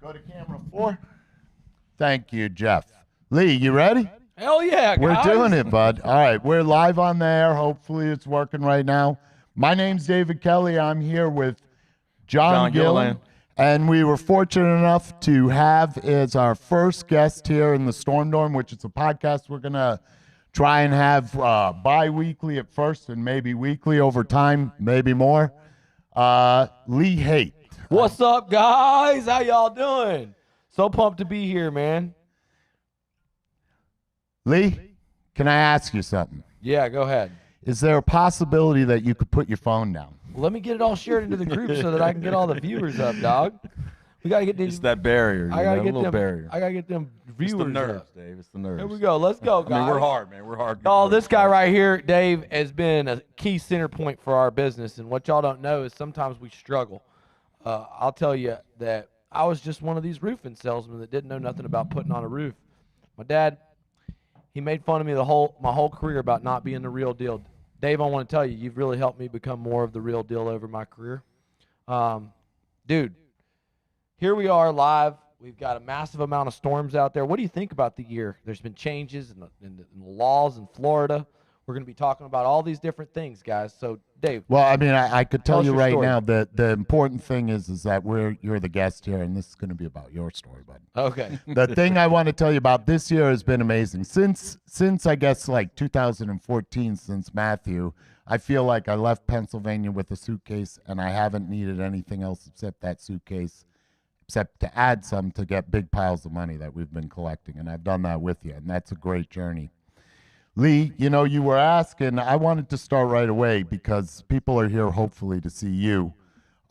Go to camera 4. Thank you, Jeff. Lee, you ready? Hell yeah, We're guys. doing it, bud. All right, we're live on there. Hopefully it's working right now. My name's David Kelly. I'm here with John Gillen, and we were fortunate enough to have as our first guest here in the Storm Dorm, which is a podcast we're going to try and have bi-weekly at first and maybe weekly over time, maybe more. Lee Haight. What's up, guys? How y'all doing? So pumped to be here, man. Lee, can I ask you something? Yeah, go ahead. Is there a possibility that you could put your phone down? Well, let me get it all shared into the group so that I can get all the viewers up, dog. We gotta get these. It's that barrier. I gotta get a little them. barrier. I gotta get them viewers It's the nerves, up. Dave. It's the nerves. Here we go. Let's go, guys. I mean, we're hard, man. We're hard. Oh, this guy right here, Dave, has been a key center point for our business. And what y'all don't know is sometimes we struggle. I'll tell you that I was just one of these roofing salesmen that didn't know nothing about putting on a roof. My dad, he made fun of me my whole career about not being the real deal. Dave, I want to tell you, you've really helped me become more of the real deal over my career. Dude, here we are live. We've got a massive amount of storms out there. What do you think about the year? There's been changes in the laws in Florida. We're going to be talking about all these different things, guys. So, Dave. Well, I mean, I could tell you right story. now that the important thing is that you're the guest here, and this is going to be about your story, bud. Okay. The thing I want to tell you about this year has been amazing. Since I guess like 2014, since Matthew, I feel like I left Pennsylvania with a suitcase, and I haven't needed anything else except that suitcase, except to add some to get big piles of money that we've been collecting, and I've done that with you, and that's a great journey. Lee, you were asking, I wanted to start right away because people are here hopefully to see you.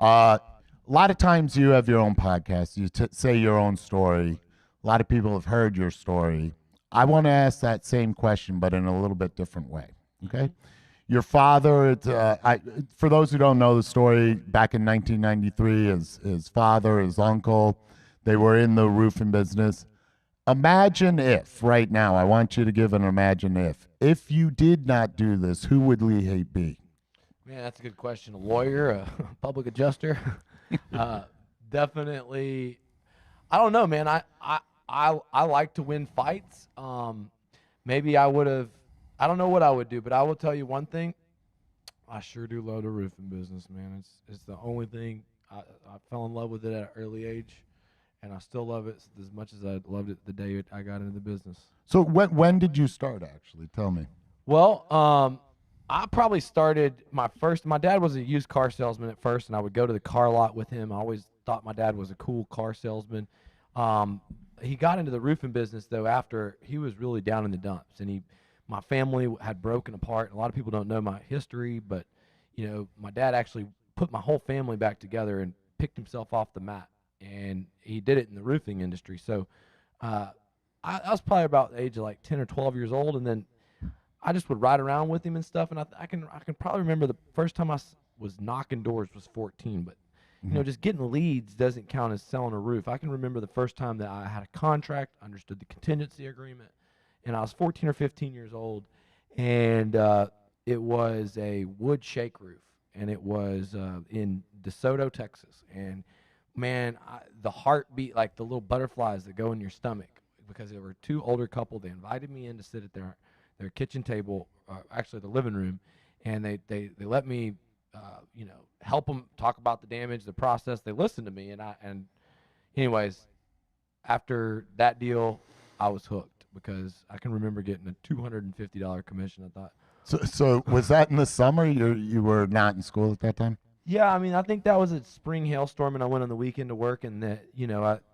A lot of times you have your own podcast. You say your own story. A lot of people have heard your story. I want to ask that same question, but in a little bit different way, okay? Your father, for those who don't know the story, back in 1993, his father, his uncle, they were in the roofing business. Imagine if, right now, I want you to give an imagine if you did not do this, who would Lee Haight be? Man, that's a good question. A lawyer, a public adjuster? Definitely. I don't know, man. I like to win fights. Maybe I would have, I don't know what I would do, but I will tell you one thing. I sure do love the roofing business, man. It's the only thing. I fell in love with it at an early age. And I still love it as much as I loved it the day I got into the business. So when did you start, actually? Tell me. Well, I probably started my dad was a used car salesman at first, and I would go to the car lot with him. I always thought my dad was a cool car salesman. He got into the roofing business, though, after he was really down in the dumps. And my family had broken apart. A lot of people don't know my history, but, my dad actually put my whole family back together and picked himself off the mat. And he did it in the roofing industry. So I was probably about the age of like 10 or 12 years old, and then I just would ride around with him and stuff. And I can probably remember the first time I was knocking doors was 14. But just getting leads doesn't count as selling a roof. I can remember the first time that I had a contract, understood the contingency agreement, and I was 14 or 15 years old, and it was a wood shake roof, and it was in DeSoto, Texas, and man, the heartbeat, like the little butterflies that go in your stomach, because there were two older couple. They invited me in to sit at their kitchen table, actually the living room, and they let me, help them talk about the damage, the process. They listened to me, and anyways, after that deal, I was hooked because I can remember getting a $250 commission. I thought. So was that in the summer? You were not in school at that time? Yeah, I mean, I think that was a spring hailstorm, and I went on the weekend to work, and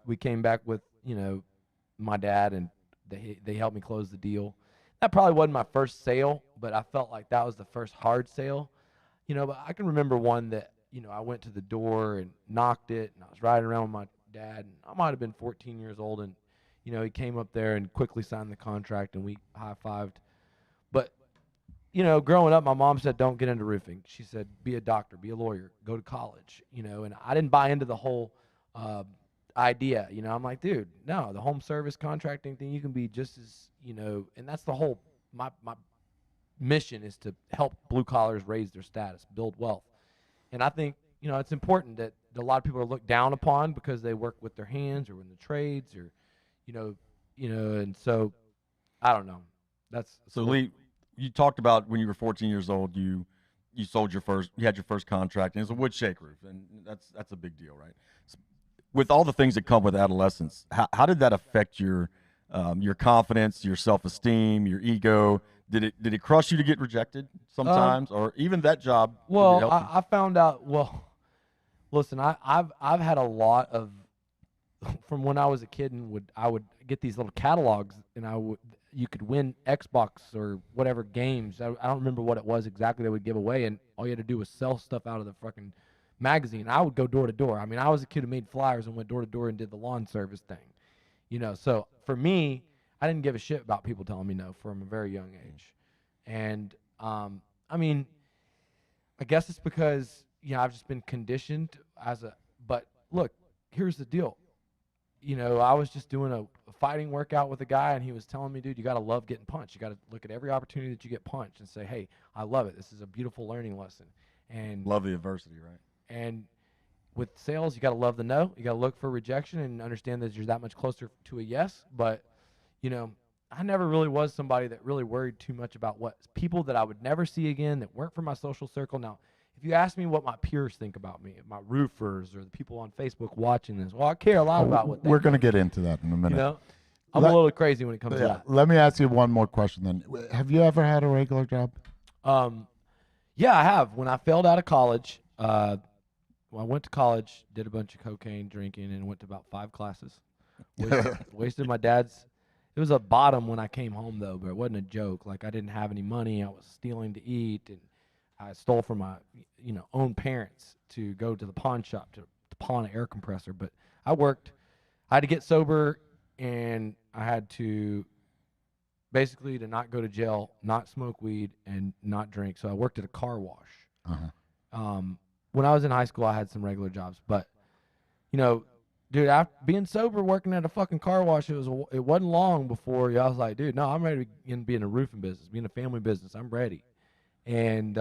we came back with, my dad, and they helped me close the deal. That probably wasn't my first sale, but I felt like that was the first hard sale, but I can remember one that, I went to the door and knocked it, and I was riding around with my dad, and I might have been 14 years old, and, he came up there and quickly signed the contract, and we high-fived. But growing up, my mom said, don't get into roofing. She said, be a doctor, be a lawyer, go to college, and I didn't buy into the whole idea. I'm like, dude, no, the home service contracting thing, you can be just as, and that's the whole, my mission is to help blue collars raise their status, build wealth. And I think, it's important that a lot of people are looked down upon because they work with their hands or in the trades or, and so I don't know. That's So Lee, you talked about when you were 14 years old, you had your first contract, and it's a wood shake roof, and that's a big deal, right? So with all the things that come with adolescence, how did that affect your confidence, your self-esteem, your ego? Did it crush you to get rejected sometimes, or even that job? Did it Well, help you? I found out. Well, listen, I've had a lot of from when I was a kid, and I would get these little catalogs, and you could win Xbox or whatever games. I don't remember what it was exactly they would give away, and all you had to do was sell stuff out of the fucking magazine. I would go door to door. I mean, I was a kid who made flyers and went door to door and did the lawn service thing, So for me, I didn't give a shit about people telling me no from a very young age, and I mean, I guess it's because I've just been conditioned But look, here's the deal. I was just doing a fighting workout with a guy, and he was telling me, dude, you got to love getting punched. You got to look at every opportunity that you get punched and say, hey, I love it. This is a beautiful learning lesson. And Love the adversity, right? And with sales, you got to love the no. You got to look for rejection and understand that you're that much closer to a yes. But, I never really was somebody that really worried too much about what people that I would never see again that weren't from my social circle. Now, if you ask me what my peers think about me, my roofers or the people on Facebook watching this, well, I care a lot about what they We're going to get into that in a minute. I'm a little crazy when it comes to that. Let me ask you one more question then. Have you ever had a regular job? Yeah, I have. When I failed out of college, I went to college, did a bunch of cocaine, drinking, and went to about 5 classes. Wasted my dad's. It was a bottom when I came home, though, but it wasn't a joke. Like, I didn't have any money. I was stealing to eat, and I stole from my, own parents to go to the pawn shop to pawn an air compressor. But I had to get sober, and I had to basically to not go to jail, not smoke weed, and not drink. So I worked at a car wash. When I was in high school, I had some regular jobs, but dude, after being sober, working at a fucking car wash, it wasn't long before I was like, dude, no, I'm ready to be in a roofing business, be in a family business. I'm ready. And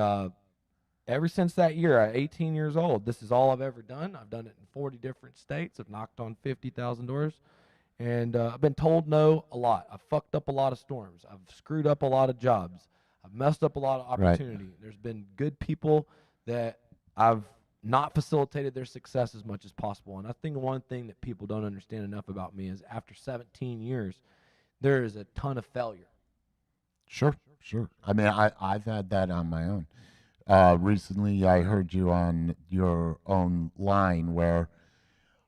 ever since that year, at 18 years old, this is all I've ever done. I've done it in 40 different states. I've knocked on 50,000 doors. And I've been told no a lot. I've fucked up a lot of storms. I've screwed up a lot of jobs. I've messed up a lot of opportunity. Right. There's been good people that I've not facilitated their success as much as possible. And I think one thing that people don't understand enough about me is after 17 years, there is a ton of failure. Sure. I mean, I've had that on my own. Recently, I heard you on your own line where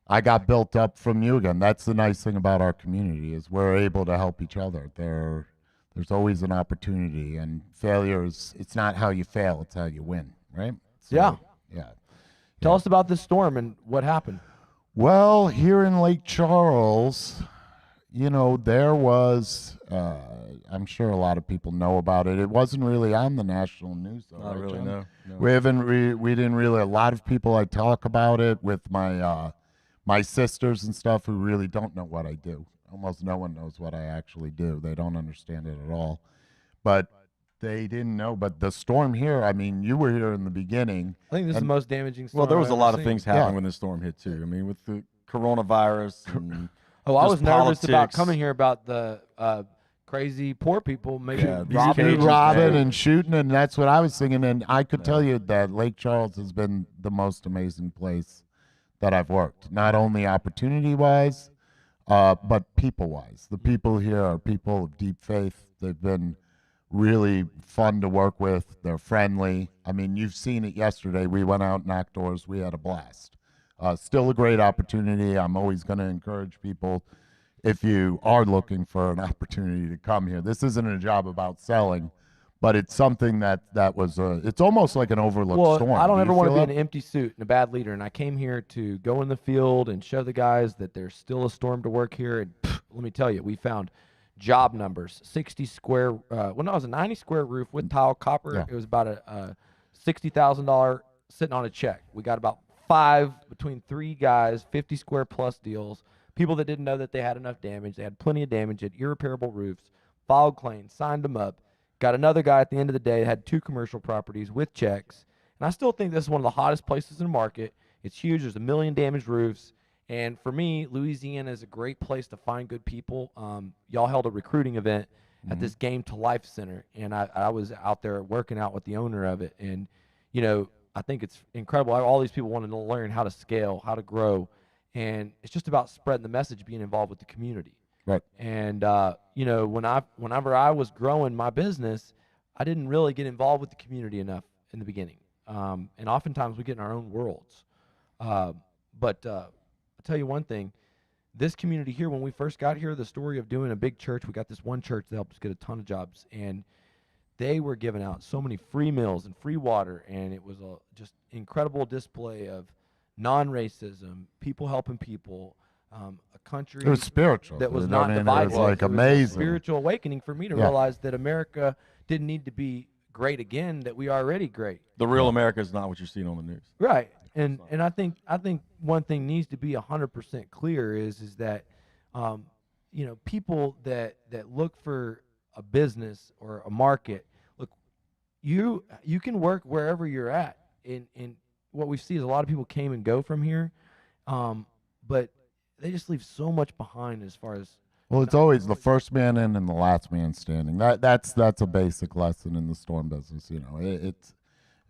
I got built up from you again. That's the nice thing about our community is we're able to help each other. There's always an opportunity, and failure it's not how you fail, it's how you win, right? So, yeah. Tell us about this storm and what happened. Well, here in Lake Charles, there was, I'm sure a lot of people know about it. It wasn't really on the national news, though. Not really, no. We didn't really, a lot of people I talk about it with my sisters and stuff who really don't know what I do. Almost no one knows what I actually do. They don't understand it at all. But they didn't know. But the storm here, I mean, you were here in the beginning. I think this is the most damaging storm. Well, there was I've a lot ever of seen. things happening when this storm hit, too. I mean, with the coronavirus and I was nervous politics. about coming here about the crazy poor people maybe robbing and shooting, and that's what I was thinking. And I could tell you that Lake Charles has been the most amazing place that I've worked, not only opportunity-wise, but people-wise. The people here are people of deep faith. They've been really fun to work with. They're friendly. I mean, you've seen it yesterday. We went out, knocked doors. We had a blast. Still a great opportunity. I'm always going to encourage people, if you are looking for an opportunity, to come here. This isn't a job about selling, but it's something that was it's almost like an overlooked storm. I don't ever want to be in an empty suit and a bad leader, and I came here to go in the field and show the guys that there's still a storm to work here. And let me tell you, we found job numbers, 60 square, it was a 90 square roof with tile copper. Yeah. It was about a $60,000 sitting on a check. We got about 5 between 3 guys, 50 square plus deals, people that didn't know that they had enough damage. They had plenty of damage, had irreparable roofs, filed claims, signed them up. Got another guy at the end of the day that had 2 commercial properties with checks. And I still think this is one of the hottest places in the market. It's huge. There's 1 million damaged roofs. And for me, Louisiana is a great place to find good people. Y'all held a recruiting event at this Game to Life Center, and I was out there working out with the owner of it. And, you know, I think it's incredible. All these people wanted to learn how to scale, how to grow. And it's just about spreading the message, being involved with the community. Right. And, you know, whenever I was growing my business, I didn't really get involved with the community enough in the beginning. And oftentimes we get in our own worlds. But I'll tell you one thing. This community here, when we first got here, the story of doing a big church, we got this one church that helped us get a ton of jobs. And they were giving out so many free meals and free water. And it was a just incredible display of non-racism, people helping people, a country It was spiritual. that was You know not what I mean? divided. It was like a amazing. spiritual awakening for me to realize that America didn't need to be great again, that we are already great. The real America is not what you're seeing on the news. Right. And I think one thing needs to be 100% clear is that you know, people that look for a business or a market, look, you can work wherever you're at. And what we see is a lot of people came and go from here, but they just leave so much behind as far as. Well, it's always the first man in and the last man standing. That's a basic lesson in the storm business. You know,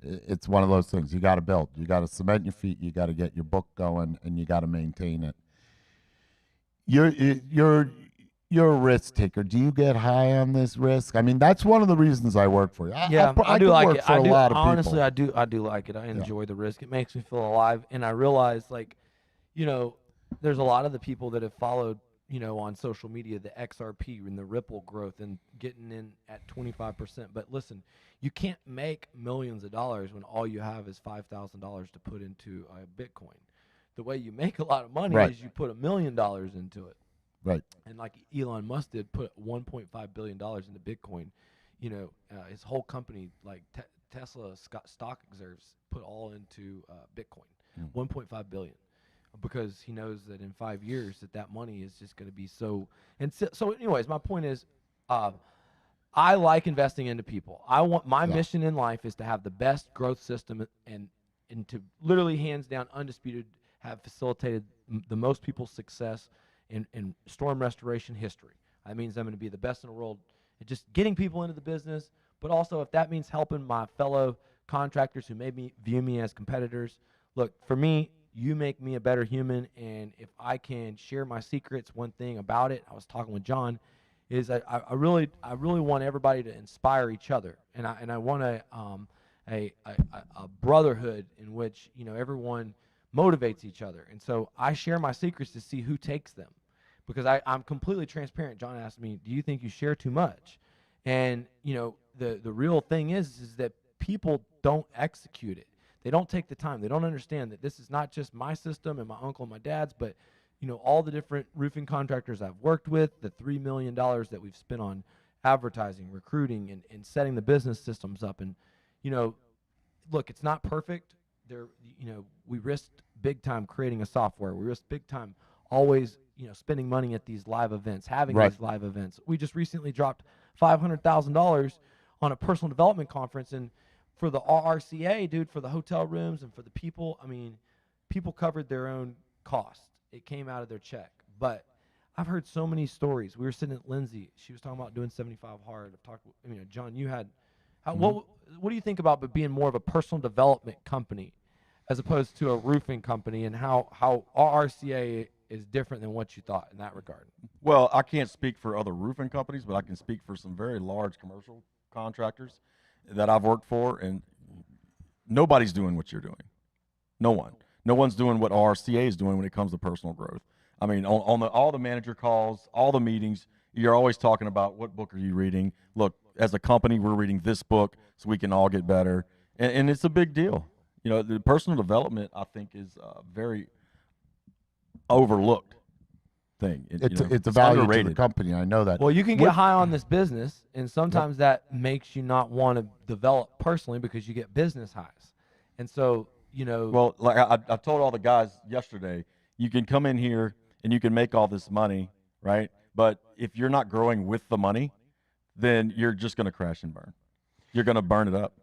it's one of those things. You got to build. You got to cement your feet. You got to get your book going, and you got to maintain it. You're a risk taker. Do you get high on this risk? I mean, that's one of the reasons I work for you. I do could like work it. for a lot of honestly, people. I do like it. I enjoy the risk. It makes me feel alive, and I realize, like, you know, there's a lot of the people that have followed, you know, on social media, the XRP and the Ripple growth and getting in at 25%. But listen, you can't make millions of dollars when all you have is $5,000 to put into Bitcoin. The way you make a lot of money is you put $1 million into it. Right. And like Elon Musk did, put $1.5 billion into Bitcoin. You know, his whole company, like Tesla stock reserves, put all into Bitcoin, $1.5 billion. Because he knows that in 5 years that money is just going to be so. And so anyways, my point is, I like investing into people. I want my mission in life is to have the best growth system and to literally hands down undisputed have facilitated the most people's success in storm restoration history. That means I'm going to be the best in the world at just getting people into the business, but also if that means helping my fellow contractors who maybe view me as competitors. Look, for me, you make me a better human, and if I can share my secrets, one thing about it, I was talking with John, is I really want everybody to inspire each other, and I want a brotherhood in which, you know, everyone motivates each other, and so I share my secrets to see who takes them, because I'm completely transparent. John asked me, "Do you think you share too much?" And you know, the real thing is that people don't execute it. They don't take the time. They don't understand that this is not just my system and my uncle and my dad's, but, you know, all the different roofing contractors I've worked with, the $3 million that we've spent on advertising, recruiting, and setting the business systems up. And, you know, look, it's not perfect. You know, we risked big time creating a software. We risked big time always, you know, spending money at these live events, having these live events. We just recently dropped $500,000 on a personal development conference, and for the RCA, dude, for the hotel rooms and for the people, I mean, people covered their own cost. It came out of their check. But I've heard so many stories. We were sitting at Lindsay. She was talking about doing 75 hard. I've talked, you know, John, you had, what do you think about being more of a personal development company as opposed to a roofing company, and how RCA is different than what you thought in that regard? Well, I can't speak for other roofing companies, but I can speak for some very large commercial contractors that I've worked for, and nobody's doing what you're doing. No one's doing what RCA is doing when it comes to personal growth. I mean, on all the manager calls, all the meetings, you're always talking about what book are you reading. Look, as a company, we're reading this book so we can all get better, and it's a big deal. You know, the personal development, I think, is very overlooked thing. It's a value to the company. I know that. Well, you can get high on this business, and sometimes that makes you not want to develop personally because you get business highs. And so, you know. Well, like I told all the guys yesterday, you can come in here and you can make all this money, right? But if you're not growing with the money, then you're just going to crash and burn. You're going to burn it up.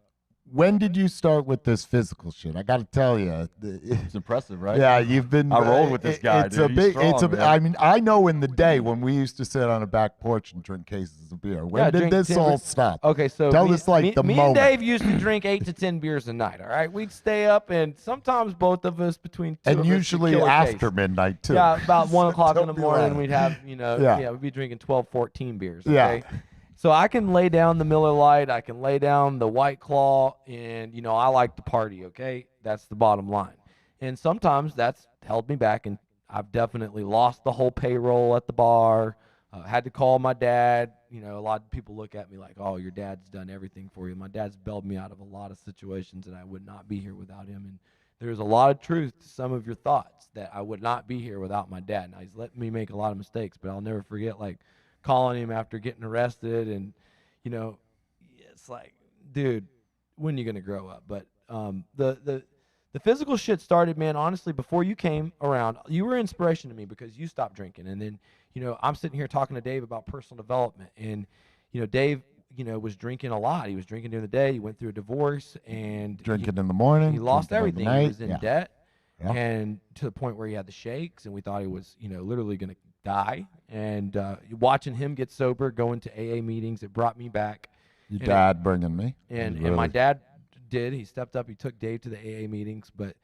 when did you start with this physical shit? I got to tell you. It's impressive, right? Yeah, you've been. I rolled with this guy, It's dude. a big. He's strong, man. I mean, I know in the day when we used to sit on a back porch and drink cases of beer. When did this all stop? Okay, so tell us like the me moment. and Dave used to drink 8 to 10 beers a night. All right, we'd stay up, and sometimes both of us between two and of us would usually kill a after case. midnight too. Yeah, about 1 o'clock in Don't the be morning, lying. we'd have Yeah. we'd be drinking 12, 14 beers. Yeah. Okay. So I can lay down the Miller Lite, I can lay down the White Claw, and I like to party, okay? That's the bottom line. And sometimes that's held me back, and I've definitely lost the whole payroll at the bar. Had to call my dad. A lot of people look at me like, oh, your dad's done everything for you. My dad's bailed me out of a lot of situations, and I would not be here without him. And there's a lot of truth to some of your thoughts that I would not be here without my dad. Now, he's let me make a lot of mistakes, but I'll never forget, like, calling him after getting arrested, and it's like, dude, when are you gonna grow up? But the physical shit started, man, honestly, before you came around. You were inspiration to me because you stopped drinking, and then I'm sitting here talking to Dave about personal development, and Dave was drinking a lot. He was drinking during the day. He went through a divorce, and drinking in the morning. he lost drinking in the everything. He night. was in Yeah. debt, Yeah. and to the point where he had the shakes, and we thought he was literally gonna die. And watching him get sober, going to AA meetings, it brought me back. Your And dad bringing me. And Really. my dad did. He stepped up. He took Dave to the AA meetings. But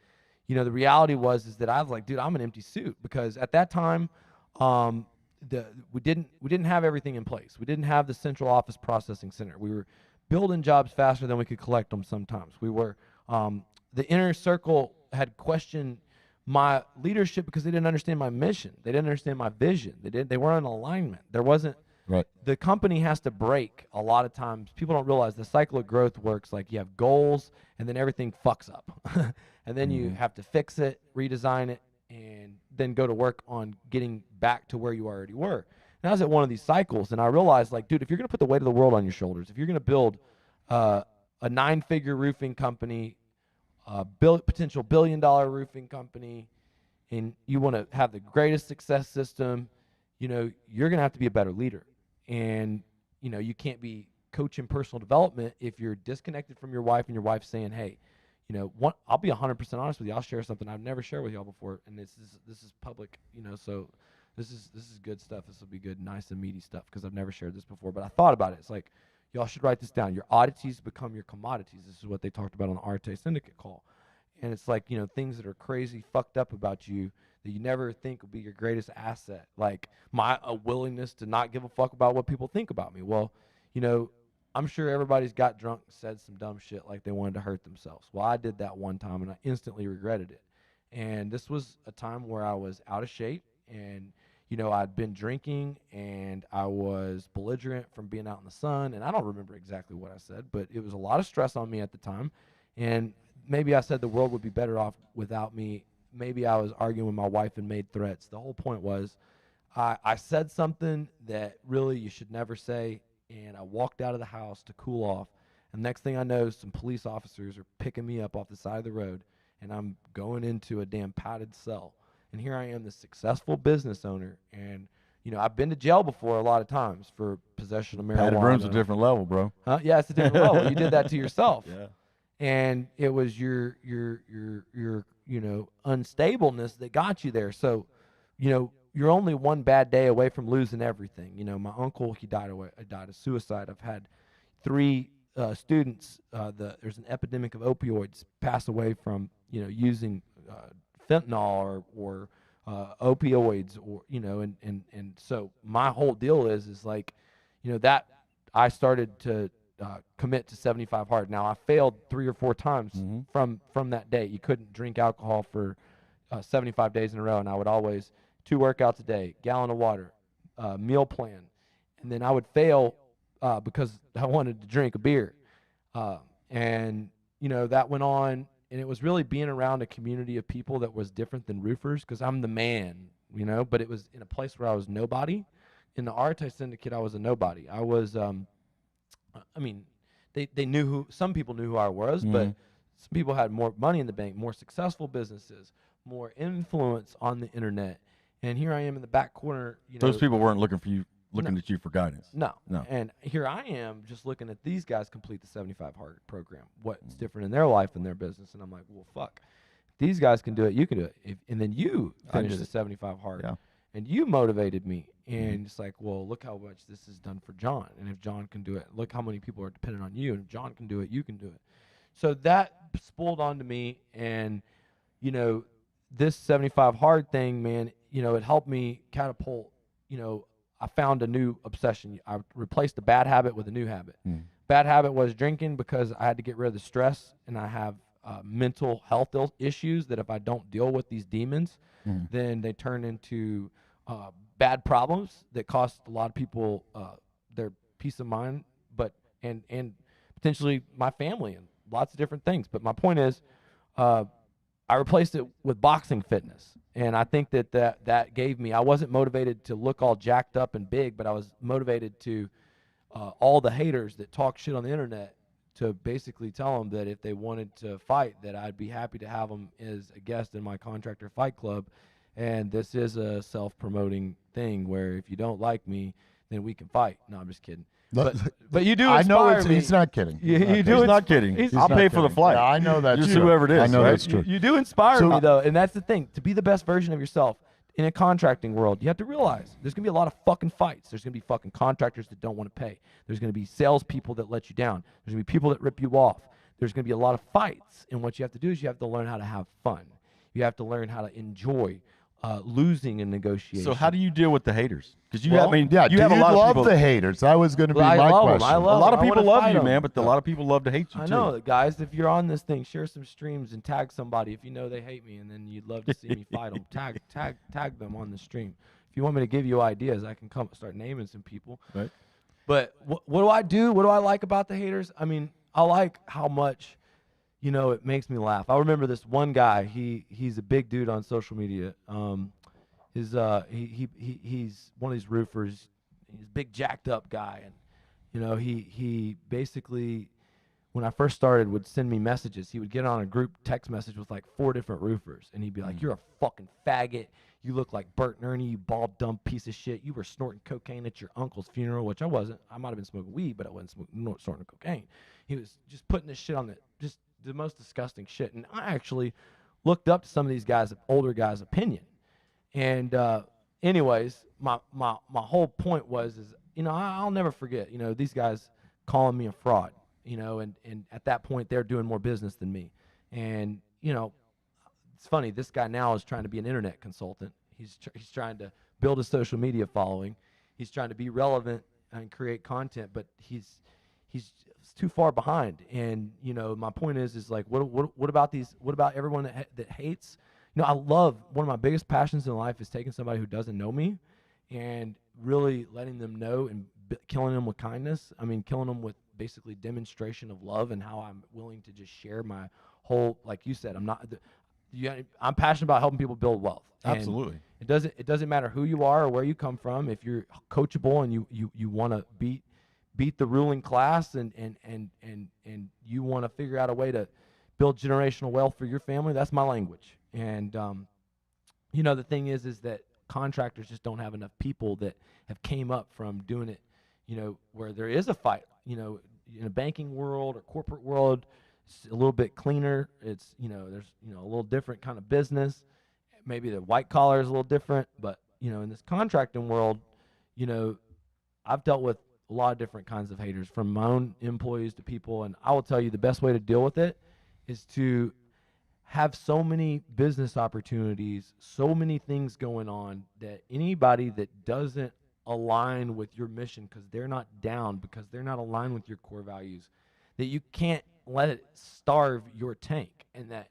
the reality is that I was like, dude, I'm an empty suit, because at that time, we didn't have everything in place. We didn't have the central office processing center. We were building jobs faster than we could collect them. Sometimes we were. The inner circle had questioned my leadership because they didn't understand my mission. They didn't understand my vision. They weren't in alignment. There wasn't. Right. The company has to break a lot of times. People don't realize the cycle of growth works like you have goals, and then everything fucks up. And then you have to fix it, redesign it, and then go to work on getting back to where you already were. And I was at one of these cycles, and I realized, like, dude, if you're going to put the weight of the world on your shoulders, if you're going to build a 9-figure roofing company, potential $1 billion roofing company, and you want to have the greatest success system, you're going to have to be a better leader. And you can't be coaching personal development if you're disconnected from your wife, and your wife's saying, hey, I'll be 100% honest with you. I'll share something I've never shared with y'all before, and this is public, so this is good stuff. This will be good, nice and meaty stuff, because I've never shared this before. But I thought about it. It's like, y'all should write this down. Your oddities become your commodities. This is what they talked about on the Arte Syndicate call. And it's like, things that are crazy, fucked up about you that you never think will be your greatest asset. Like my willingness to not give a fuck about what people think about me. Well, I'm sure everybody's got drunk and said some dumb shit like they wanted to hurt themselves. Well, I did that one time, and I instantly regretted it. And this was a time where I was out of shape, and I'd been drinking, and I was belligerent from being out in the sun, and I don't remember exactly what I said, but it was a lot of stress on me at the time. And maybe I said the world would be better off without me. Maybe I was arguing with my wife and made threats. The whole point was I said something that really you should never say, and I walked out of the house to cool off. And next thing I know, some police officers are picking me up off the side of the road, and I'm going into a damn padded cell. And here I am, this successful business owner, and I've been to jail before a lot of times for possession of marijuana. Padded room's a different level, bro. Huh? Yeah, it's a different level. You did that to yourself. Yeah. And it was your unstableness that got you there. So, you're only one bad day away from losing everything. My uncle, he died of suicide. I've had 3 students. There's an epidemic of opioids pass away from using fentanyl or opioids, or and so my whole deal is like that I started to commit to 75 hard. Now I failed 3 or 4 times from that day. You couldn't drink alcohol for 75 days in a row, and I would always 2 workouts a day, gallon of water, meal plan, and then I would fail because I wanted to drink a beer, and that went on, and it was really being around a community of people that was different than roofers, because I'm the man, but it was in a place where I was nobody. In the Arte Syndicate, I was a nobody. I was they knew who, some people knew who I was, but some people had more money in the bank, more successful businesses, more influence on the internet. And here I am in the back corner. Those people weren't looking for you looking at you for guidance. No. No. And here I am just looking at these guys complete the 75 hard program. What's different in their life and their business? And I'm like, well, fuck. If these guys can do it, you can do it. And then you finished the 75 hard. Yeah. And you motivated me. And it's like, well, look how much this has done for John. And if John can do it, look how many people are dependent on you. And if John can do it, you can do it. So that spooled onto me. And, you know, this 75 hard thing, man, you know, it helped me catapult. You know, I found a new obsession. I replaced a bad habit with a new habit. Bad habit was drinking because I had to get rid of the stress, and I have mental health issues that if I don't deal with these demons, then they turn into bad problems that cost a lot of people their peace of mind, but and potentially my family and lots of different things. But my point is, I replaced it with boxing fitness. And I think that gave me, I wasn't motivated to look all jacked up and big, but I was motivated to all the haters that talk shit on the internet to basically tell them that if they wanted to fight, that I'd be happy to have them as a guest in my Contractor Fight Club. And this is a self-promoting thing where if you don't like me, then we can fight. No, I'm just kidding. But you do I know inspire me. he's not kidding. You do. He's not kidding. I'll pay for the flight. Yeah, I know that's Just true. whoever it is. I know right? that's true. You do inspire me, though, and that's the thing. To be the best version of yourself in a contracting world, you have to realize there's going to be a lot of fucking fights. There's going to be fucking contractors that don't want to pay. There's going to be salespeople that let you down. There's going to be people that rip you off. There's going to be a lot of fights, and what you have to do is you have to learn how to have fun. You have to learn how to enjoy losing in negotiation. So how do you deal with the haters? Because you, Well, I mean, Yeah, you do have a lot of love people. the haters? That was going to be Well, I my love 'em. question. I love A lot 'em. of I people wanna love fight you, 'em. man, but a lot of people love to hate you I too. know, guys. If you're on this thing, share some streams and tag somebody. If you know they hate me, and then you'd love to see me fight them, tag them on the stream. If you want me to give you ideas, I can come start naming some people. Right. But what do I do? What do I like about the haters? I mean, I like how much, you know, it makes me laugh. I remember this one guy. He's a big dude on social media. He's one of these roofers. He's a big jacked up guy, and you know, he basically, when I first started, would send me messages. He would get on a group text message with like 4 different roofers, and he'd be like, "You're a fucking faggot. You look like Bert and Ernie, you bald, dumb piece of shit. You were snorting cocaine at your uncle's funeral," which I wasn't. I might have been smoking weed, but I wasn't snorting cocaine. He was just putting this shit on just the most disgusting shit. And I actually looked up to some of these guys, older guys' opinion. And anyways, my whole point was, you know, I'll never forget, you know, these guys calling me a fraud, you know, and at that point they're doing more business than me. And, you know, it's funny, this guy now is trying to be an internet consultant. He's trying to build a social media following. He's trying to be relevant and create content, but he's too far behind. And, you know, my point is like, what about everyone that hates? You know, I love, one of my biggest passions in life is taking somebody who doesn't know me and really letting them know and killing them with kindness. I mean, killing them with basically demonstration of love and how I'm willing to just share my whole, like you said, I'm passionate about helping people build wealth. And Absolutely. it doesn't matter who you are or where you come from. If you're coachable and you want to beat the ruling class and you want to figure out a way to build generational wealth for your family, that's my language. And, you know, the thing is that contractors just don't have enough people that have came up from doing it, you know, where there is a fight, you know, in a banking world or corporate world, it's a little bit cleaner. It's, you know, there's, you know, a little different kind of business. Maybe the white collar is a little different, but, you know, in this contracting world, you know, I've dealt with a lot of different kinds of haters, from my own employees to people. And I will tell you, the best way to deal with it is to have so many business opportunities, so many things going on, that anybody that doesn't align with your mission because they're not down, because they're not aligned with your core values, that you can't let it starve your tank. And that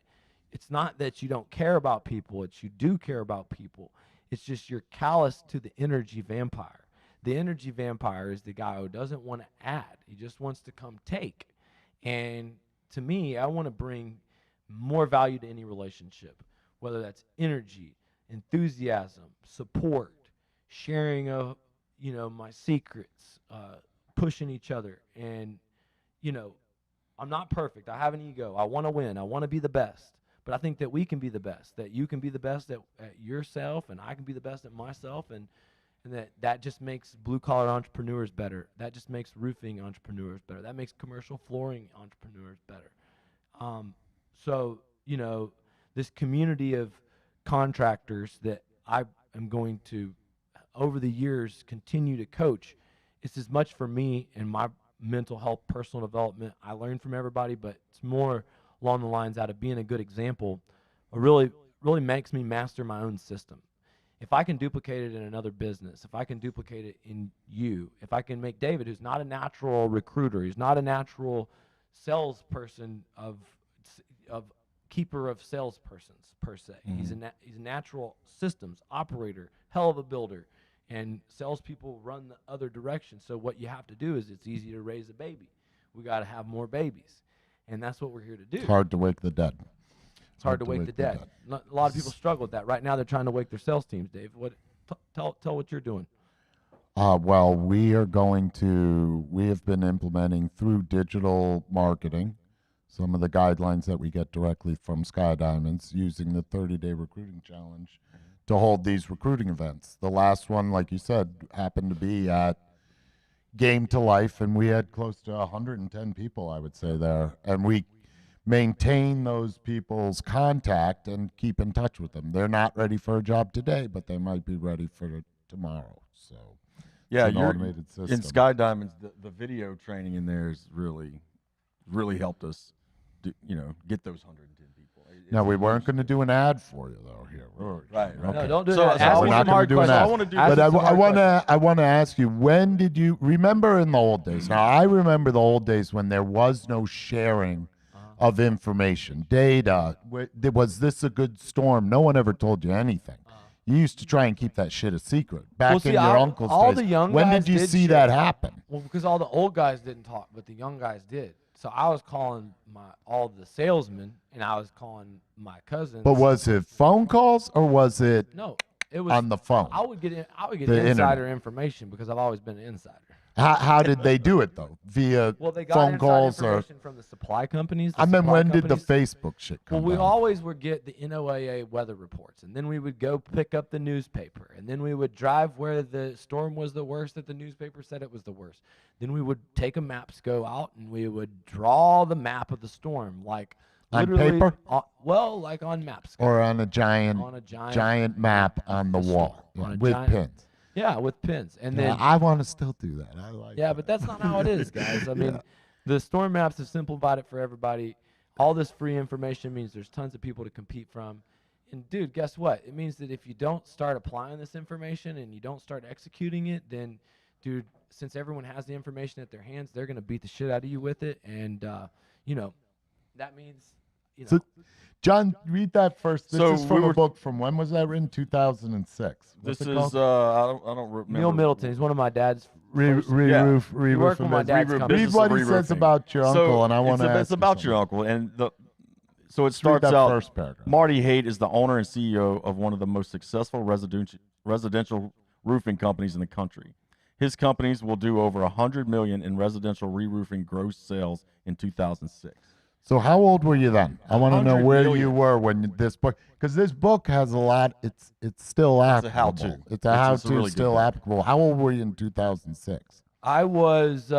it's not that you don't care about people, it's you do care about people. It's just you're callous to the energy vampire. The energy vampire is the guy who doesn't want to add. He just wants to come take. And to me, I want to bring more value to any relationship, whether that's energy, enthusiasm, support, sharing of, you know, my secrets, pushing each other. And, you know, I'm not perfect. I have an ego. I want to win. I want to be the best. But I think that we can be the best, that you can be the best at yourself, and I can be the best at myself. And and that just makes blue collar entrepreneurs better. That just makes roofing entrepreneurs better. That makes commercial flooring entrepreneurs better. So this community of contractors that I am going to, over the years, continue to coach. It's as much for me and my mental health, personal development. I learn from everybody, but it's more along the lines out of being a good example. It really makes me master my own system. If I can duplicate it in another business, if I can duplicate it in you, if I can make David, who's not a natural recruiter, he's not a natural salesperson of keeper of salespersons per se. Mm-hmm. He's a natural systems operator, hell of a builder, and salespeople run the other direction. So what you have to do is it's easy to raise a baby. We got to have more babies, and that's what we're here to do. It's hard to wake the dead. It's hard to wake the dead. A lot of people struggle with that. Right now, they're trying to wake their sales teams. Dave, tell what you're doing. Well, we have been implementing through digital marketing some of the guidelines that we get directly from Sky Diamonds, using the 30-day recruiting challenge to hold these recruiting events. The last one, like you said, happened to be at Game to Life, and we had close to 110 people, I would say, there. And we maintain those people's contact and keep in touch with them. They're not ready for a job today, but they might be ready for it tomorrow. So Yeah, it's an you're automated system. in Sky Diamonds. The video training in there is really helped us, get those 110 people. No, we weren't going to do an ad for you though here. Right. No, don't do So- that. so Ask we're me not some gonna hard do an questions. ad. I wanna do- Ask But me I some hard questions. want to ask you, when did you remember in the old days? Now I remember the old days when there was no sharing of information, data. Was this a good storm? No one ever told you anything. You used to try and keep that shit a secret. Back see, in your uncle's all days. the young when guys did you did see share. that happen? Well, because all the old guys didn't talk, but the young guys did. So I was calling all the salesmen, and I was calling my cousins. But was it phone calls or was it No, it was on the phone? I would get The insider information because I've always been an insider. How did they do it though? Via Well, they got phone inside calls or? information from the supply companies. I mean, supply when did the companies. Facebook shit Well, come we down? always would get the NOAA weather reports, and then we would go pick up the newspaper, and then we would drive where the storm was the worst that the newspaper said it was the worst. Then we would take a maps, go out, and we would draw the map of the storm, like On literally, paper? like on maps. Or on a giant map on the wall on a with giant- pins. Yeah, with pins, and Yeah, then I want to still do that. I like. yeah, that. but that's not how it is, guys. I mean, the storm maps have simplified it for everybody. All this free information means there's tons of people to compete from. And dude, guess what? It means that if you don't start applying this information and you don't start executing it, then, dude, since everyone has the information at their hands, they're gonna beat the shit out of you with it. And that means, So, John, read that first. This So is we from a were- book from when was that written? 2006. What's This it is called? I don't remember. Neil Middleton. He's one of my dad's. first- Re-roof, He worked re-roof with my and dad's business. company. Read Business what of he says re-roofing. about your uncle, and I want to ask It's you about your something. uncle, and so it Read starts that out. first paragraph. Marty Haight is the owner and CEO of one of the most successful residential roofing companies in the country. His companies will do over $100 million in residential re-roofing gross sales in 2006. So how old were you then? I want to know 100 where million. you were when this book, because this book has a lot. It's still It's a applicable. how-to. It's a It's a how-to, really good still book. applicable. How old were you in 2006? I was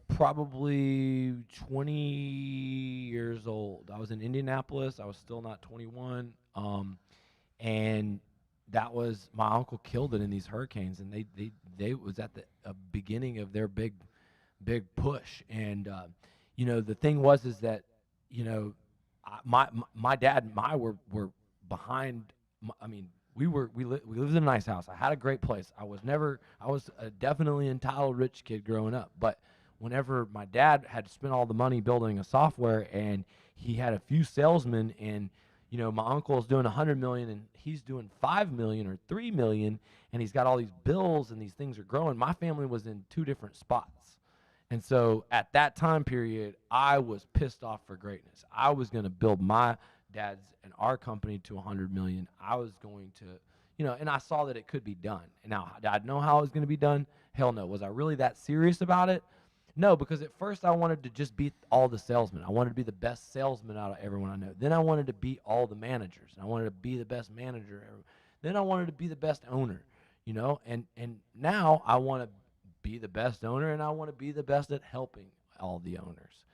probably 20 years old. I was in Indianapolis. I was still not 21. And that was my uncle killed it in these hurricanes, and they was at the beginning of their big push. And the thing was is that my dad and I were behind. We lived in a nice house. I had a great place. I was a definitely entitled rich kid growing up. But whenever my dad had spent all the money building a software, and he had a few salesmen, and my uncle is doing 100 million and he's doing 5 million or 3 million, and he's got all these bills and these things are growing. My family was in two different spots. And so at that time period, I was pissed off for greatness. I was going to build my dad's and our company to 100 million. I was going to, and I saw that it could be done. And now, did I know how it was going to be done? Hell no. Was I really that serious about it? No, because at first I wanted to just beat all the salesmen. I wanted to be the best salesman out of everyone I know. Then I wanted to beat all the managers. And I wanted to be the best manager ever. Then I wanted to be the best owner. and now I want to be the best owner, and I want to be the best at helping all the owners.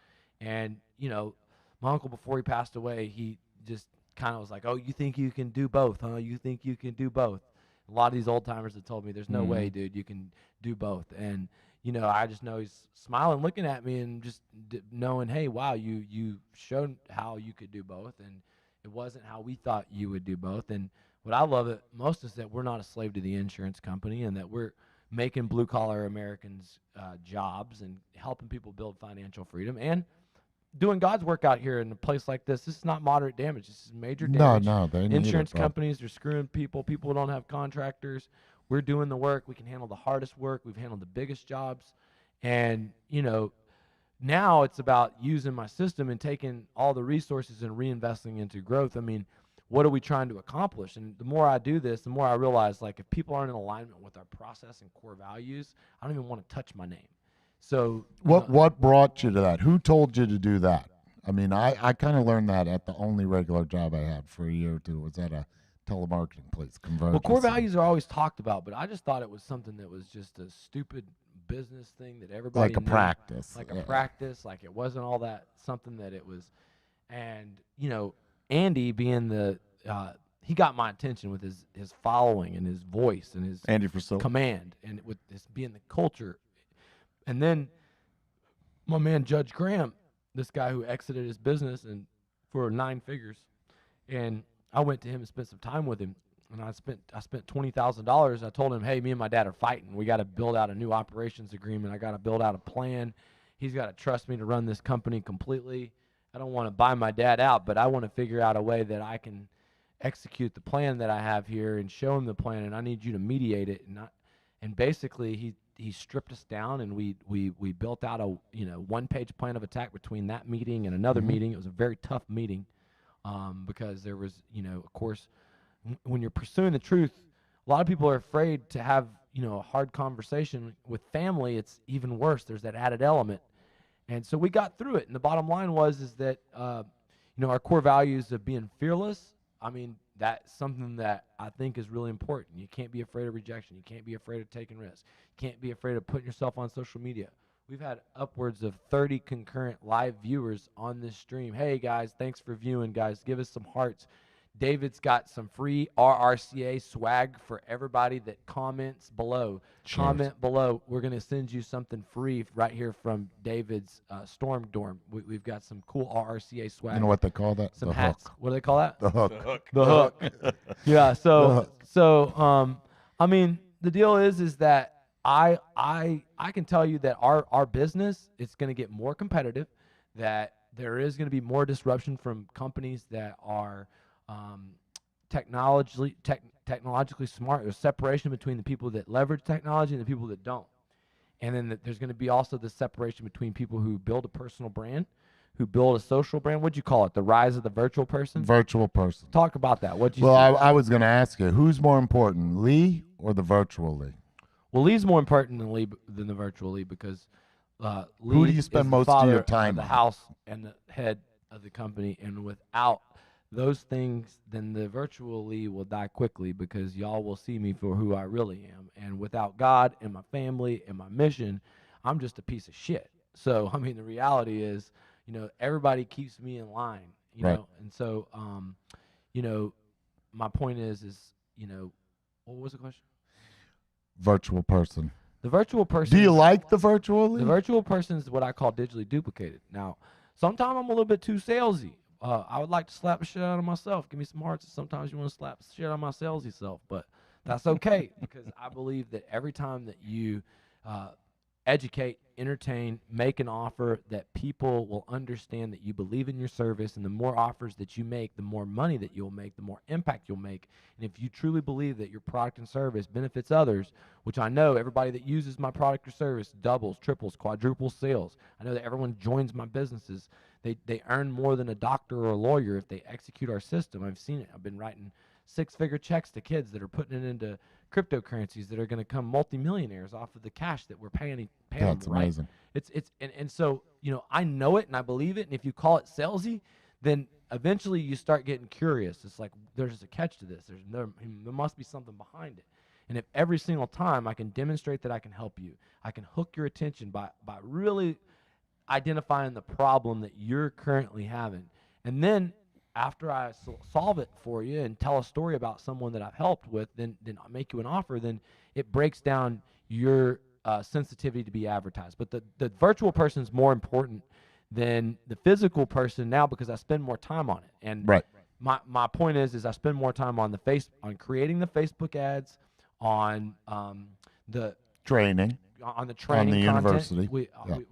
And my uncle, before he passed away, he just kind of was like, "Oh, you think you can do both, huh? You think you can do both?" A lot of these old timers have told me, "There's no way, dude, you can do both." And I just know he's smiling, looking at me, and just knowing, hey, wow, you showed how you could do both, and it wasn't how we thought you would do both. And what I love it most is that we're not a slave to the insurance company, and that we're making blue collar Americans jobs and helping people build financial freedom and doing God's work out here in a place like this. This is not moderate damage. This is major damage. No, they need Insurance it, bro. companies are screwing people. People don't have contractors. We're doing the work. We can handle the hardest work. We've handled the biggest jobs. And, now it's about using my system and taking all the resources and reinvesting into growth. I mean, what are we trying to accomplish? And the more I do this, the more I realize, like, if people aren't in alignment with our process and core values, I don't even want to touch my name. So what brought you to that? Who told you to do that? I mean, I kind of learned that at the only regular job I had for a year or two was at a telemarketing place, Convergence. Well, core values are always talked about, but I just thought it was something that was just a stupid business thing that everybody like a knew, practice. like a practice, like it wasn't all that something that it was. And Andy being he got my attention with his following and his voice and his Andy Frisell. command, and with this being the culture. And then my man Judge Graham, this guy who exited his business and for 9 figures, and I went to him and spent some time with him, and I spent $20,000. I told him, hey, me and my dad are fighting. We got to build out a new operations agreement. I got to build out a plan. He's got to trust me to run this company completely. I don't want to buy my dad out, but I want to figure out a way that I can execute the plan that I have here and show him the plan, and I need you to mediate it. And basically he stripped us down, and we built out a 1-page plan of attack between that meeting and another meeting. It was a very tough meeting because there was of course, when you're pursuing the truth, a lot of people are afraid to have a hard conversation with family. It's even worse. There's that added element. And so we got through it, and the bottom line is that our core values of being fearless, I mean, that's something that I think is really important. You can't be afraid of rejection. You can't be afraid of taking risks. You can't be afraid of putting yourself on social media. We've had upwards of 30 concurrent live viewers on this stream. Hey, guys, thanks for viewing, guys. Give us some hearts. David's got some free RRCA swag for everybody that comments below. Cheers. Comment below. We're going to send you something free right here from David's Storm Dorm. We've got some cool RRCA swag. You know what they call that? Some the hats. hook. What do they call that? The hook. The hook. Yeah. The So I mean, the deal is that I can tell you that our business, it's going to get more competitive, that there is going to be more disruption from companies that are technologically smart. There's separation between the people that leverage technology and the people that don't. And then there's going to be also the separation between people who build a personal brand, who build a social brand. What'd you call it? The rise of the virtual person? Virtual person. Talk about that. What'd you Well, see? I was going to ask you, who's more important, Lee or the virtual Lee? Well, Lee's more important than the virtual Lee because Lee Who do you spend is the most of your father time the on? house and the head of the company, and without those things, then the virtual Lee will die quickly because y'all will see me for who I really am. And without God and my family and my mission, I'm just a piece of shit. So, I mean, the reality is, everybody keeps me in line, Right. know. And so, my point is, what was the question? Virtual person. The virtual person. Do you like the virtual Lee? The virtual person is what I call digitally duplicated. Now, sometimes I'm a little bit too salesy. I would like to slap the shit out of myself. Give me some hearts. Sometimes you want to slap the shit out of my salesy self, but that's okay because I believe that every time that you educate, entertain, make an offer, that people will understand that you believe in your service, and the more offers that you make, the more money that you'll make, the more impact you'll make. And if you truly believe that your product and service benefits others, which I know everybody that uses my product or service doubles, triples, quadruples sales. I know that everyone joins my businesses. They earn more than a doctor or a lawyer if they execute our system. I've seen it. I've been writing 6-figure checks to kids that are putting it into cryptocurrencies that are going to come multimillionaires off of the cash that we're paying That's them, right? amazing. And so, I know it and I believe it. And if you call it salesy, then eventually you start getting curious. It's like, there's a catch to this. There must be something behind it. And if every single time I can demonstrate that I can help you, I can hook your attention by really identifying the problem that you're currently having. And then after I solve it for you and tell a story about someone that I've helped with, then I make you an offer, then it breaks down your sensitivity to be advertised. But the virtual person is more important than the physical person now because I spend more time on it. And Right. my point is I spend more time on on creating the Facebook ads, on the Training. on the training the content. university. We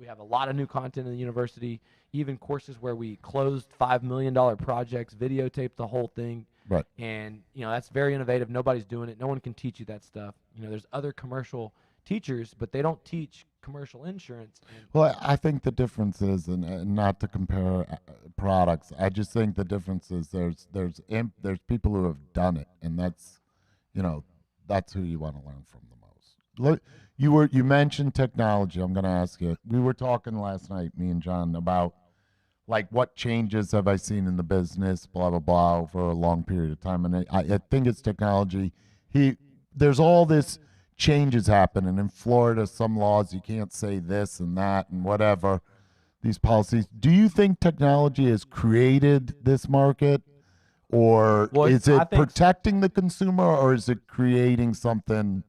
have a lot of new content in the university, even courses where we closed $5 million projects, videotaped the whole thing. Right. And, that's very innovative. Nobody's doing it. No one can teach you that stuff. There's other commercial teachers, but they don't teach commercial insurance. Well, I think the difference is, and not to compare products, I just think the difference is there's people who have done it, and that's who you want to learn from the most. Look, you mentioned technology. I'm going to ask you. We were talking last night, me and John, about like what changes have I seen in the business, blah blah blah, over a long period of time, and I think it's technology. There's all this changes happening in Florida. Some laws you can't say this and that and whatever. These policies. Do you think technology has created this market, or is it protecting the consumer, or is it creating something?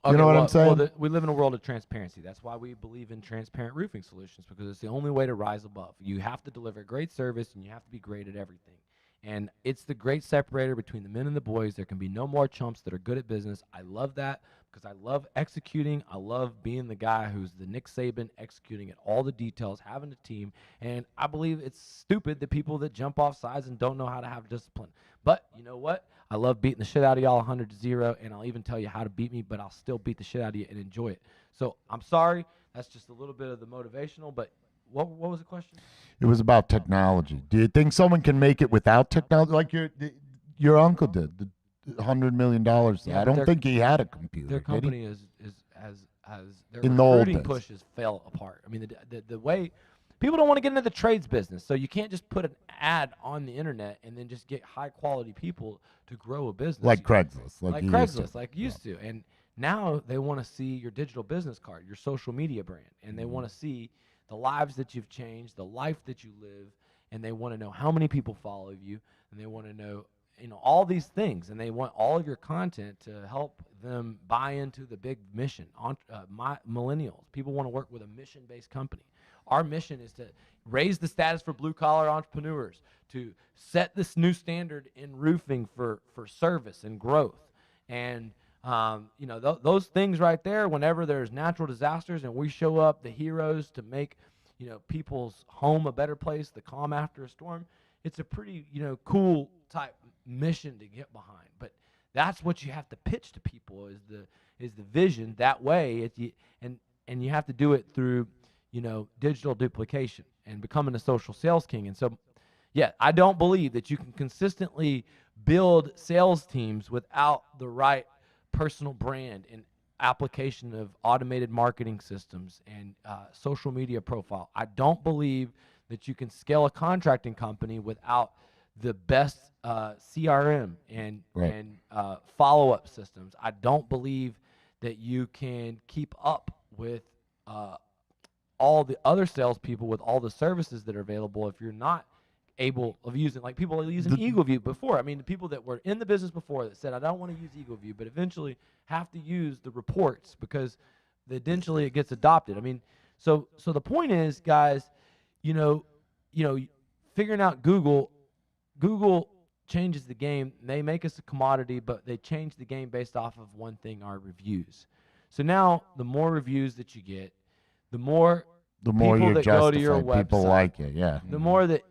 You know what I'm saying? Well, we live in a world of transparency. That's why we believe in transparent roofing solutions, because it's the only way to rise above. You have to deliver great service, and you have to be great at everything. And it's the great separator between the men and the boys. There can be no more chumps that are good at business. I love that because I love executing. I love being the guy who's the Nick Saban, executing at all the details, having a team. And I believe it's stupid that people that jump off sides and don't know how to have discipline. But you know what? I love beating the shit out of y'all 100-0, and I'll even tell you how to beat me, but I'll still beat the shit out of you and enjoy it. So I'm sorry. That's just a little bit of the motivational, but what was the question? It was about technology. Do you think someone can make it without technology, like your uncle did, the $100 million? Yeah, I don't think he had a computer. Their company has their In the old recruiting days. pushes fell apart. I mean, the way people don't want to get into the trades business, so you can't just put an ad on the internet and then just get high quality people to grow a business. Like Craigslist, like you Craigslist, used to. like you used to. And now they want to see your digital business card, your social media brand, and they want to see the lives that you've changed, the life that you live, and they want to know how many people follow you, and they want to know all these things, and they want all of your content to help them buy into the big mission. Millennials, people want to work with a mission-based company. Our mission is to raise the status for blue-collar entrepreneurs, to set this new standard in roofing for service and growth. And those things right there, whenever there's natural disasters and we show up, the heroes, to make people's home a better place, the calm after a storm, it's a pretty cool type mission to get behind. But that's what you have to pitch to people is the vision. That way, and you have to do it through digital duplication and becoming a social sales king. And so, yeah, I don't believe that you can consistently build sales teams without the right personal brand and application of automated marketing systems and social media profile. I don't believe that you can scale a contracting company without the best CRM and follow-up systems. I don't believe that you can keep up with all the other salespeople with all the services that are available if you're not able of using, like people are using EagleView before. I mean, the people that were in the business before that said, I don't want to use EagleView, but eventually have to use the reports because eventually it gets adopted. I mean, so the point is, guys, figuring out Google changes the game. They make us a commodity, but they change the game based off of one thing, our reviews. So now the more reviews that you get, the more people you're that go to your justified, people website, like it, yeah. the more that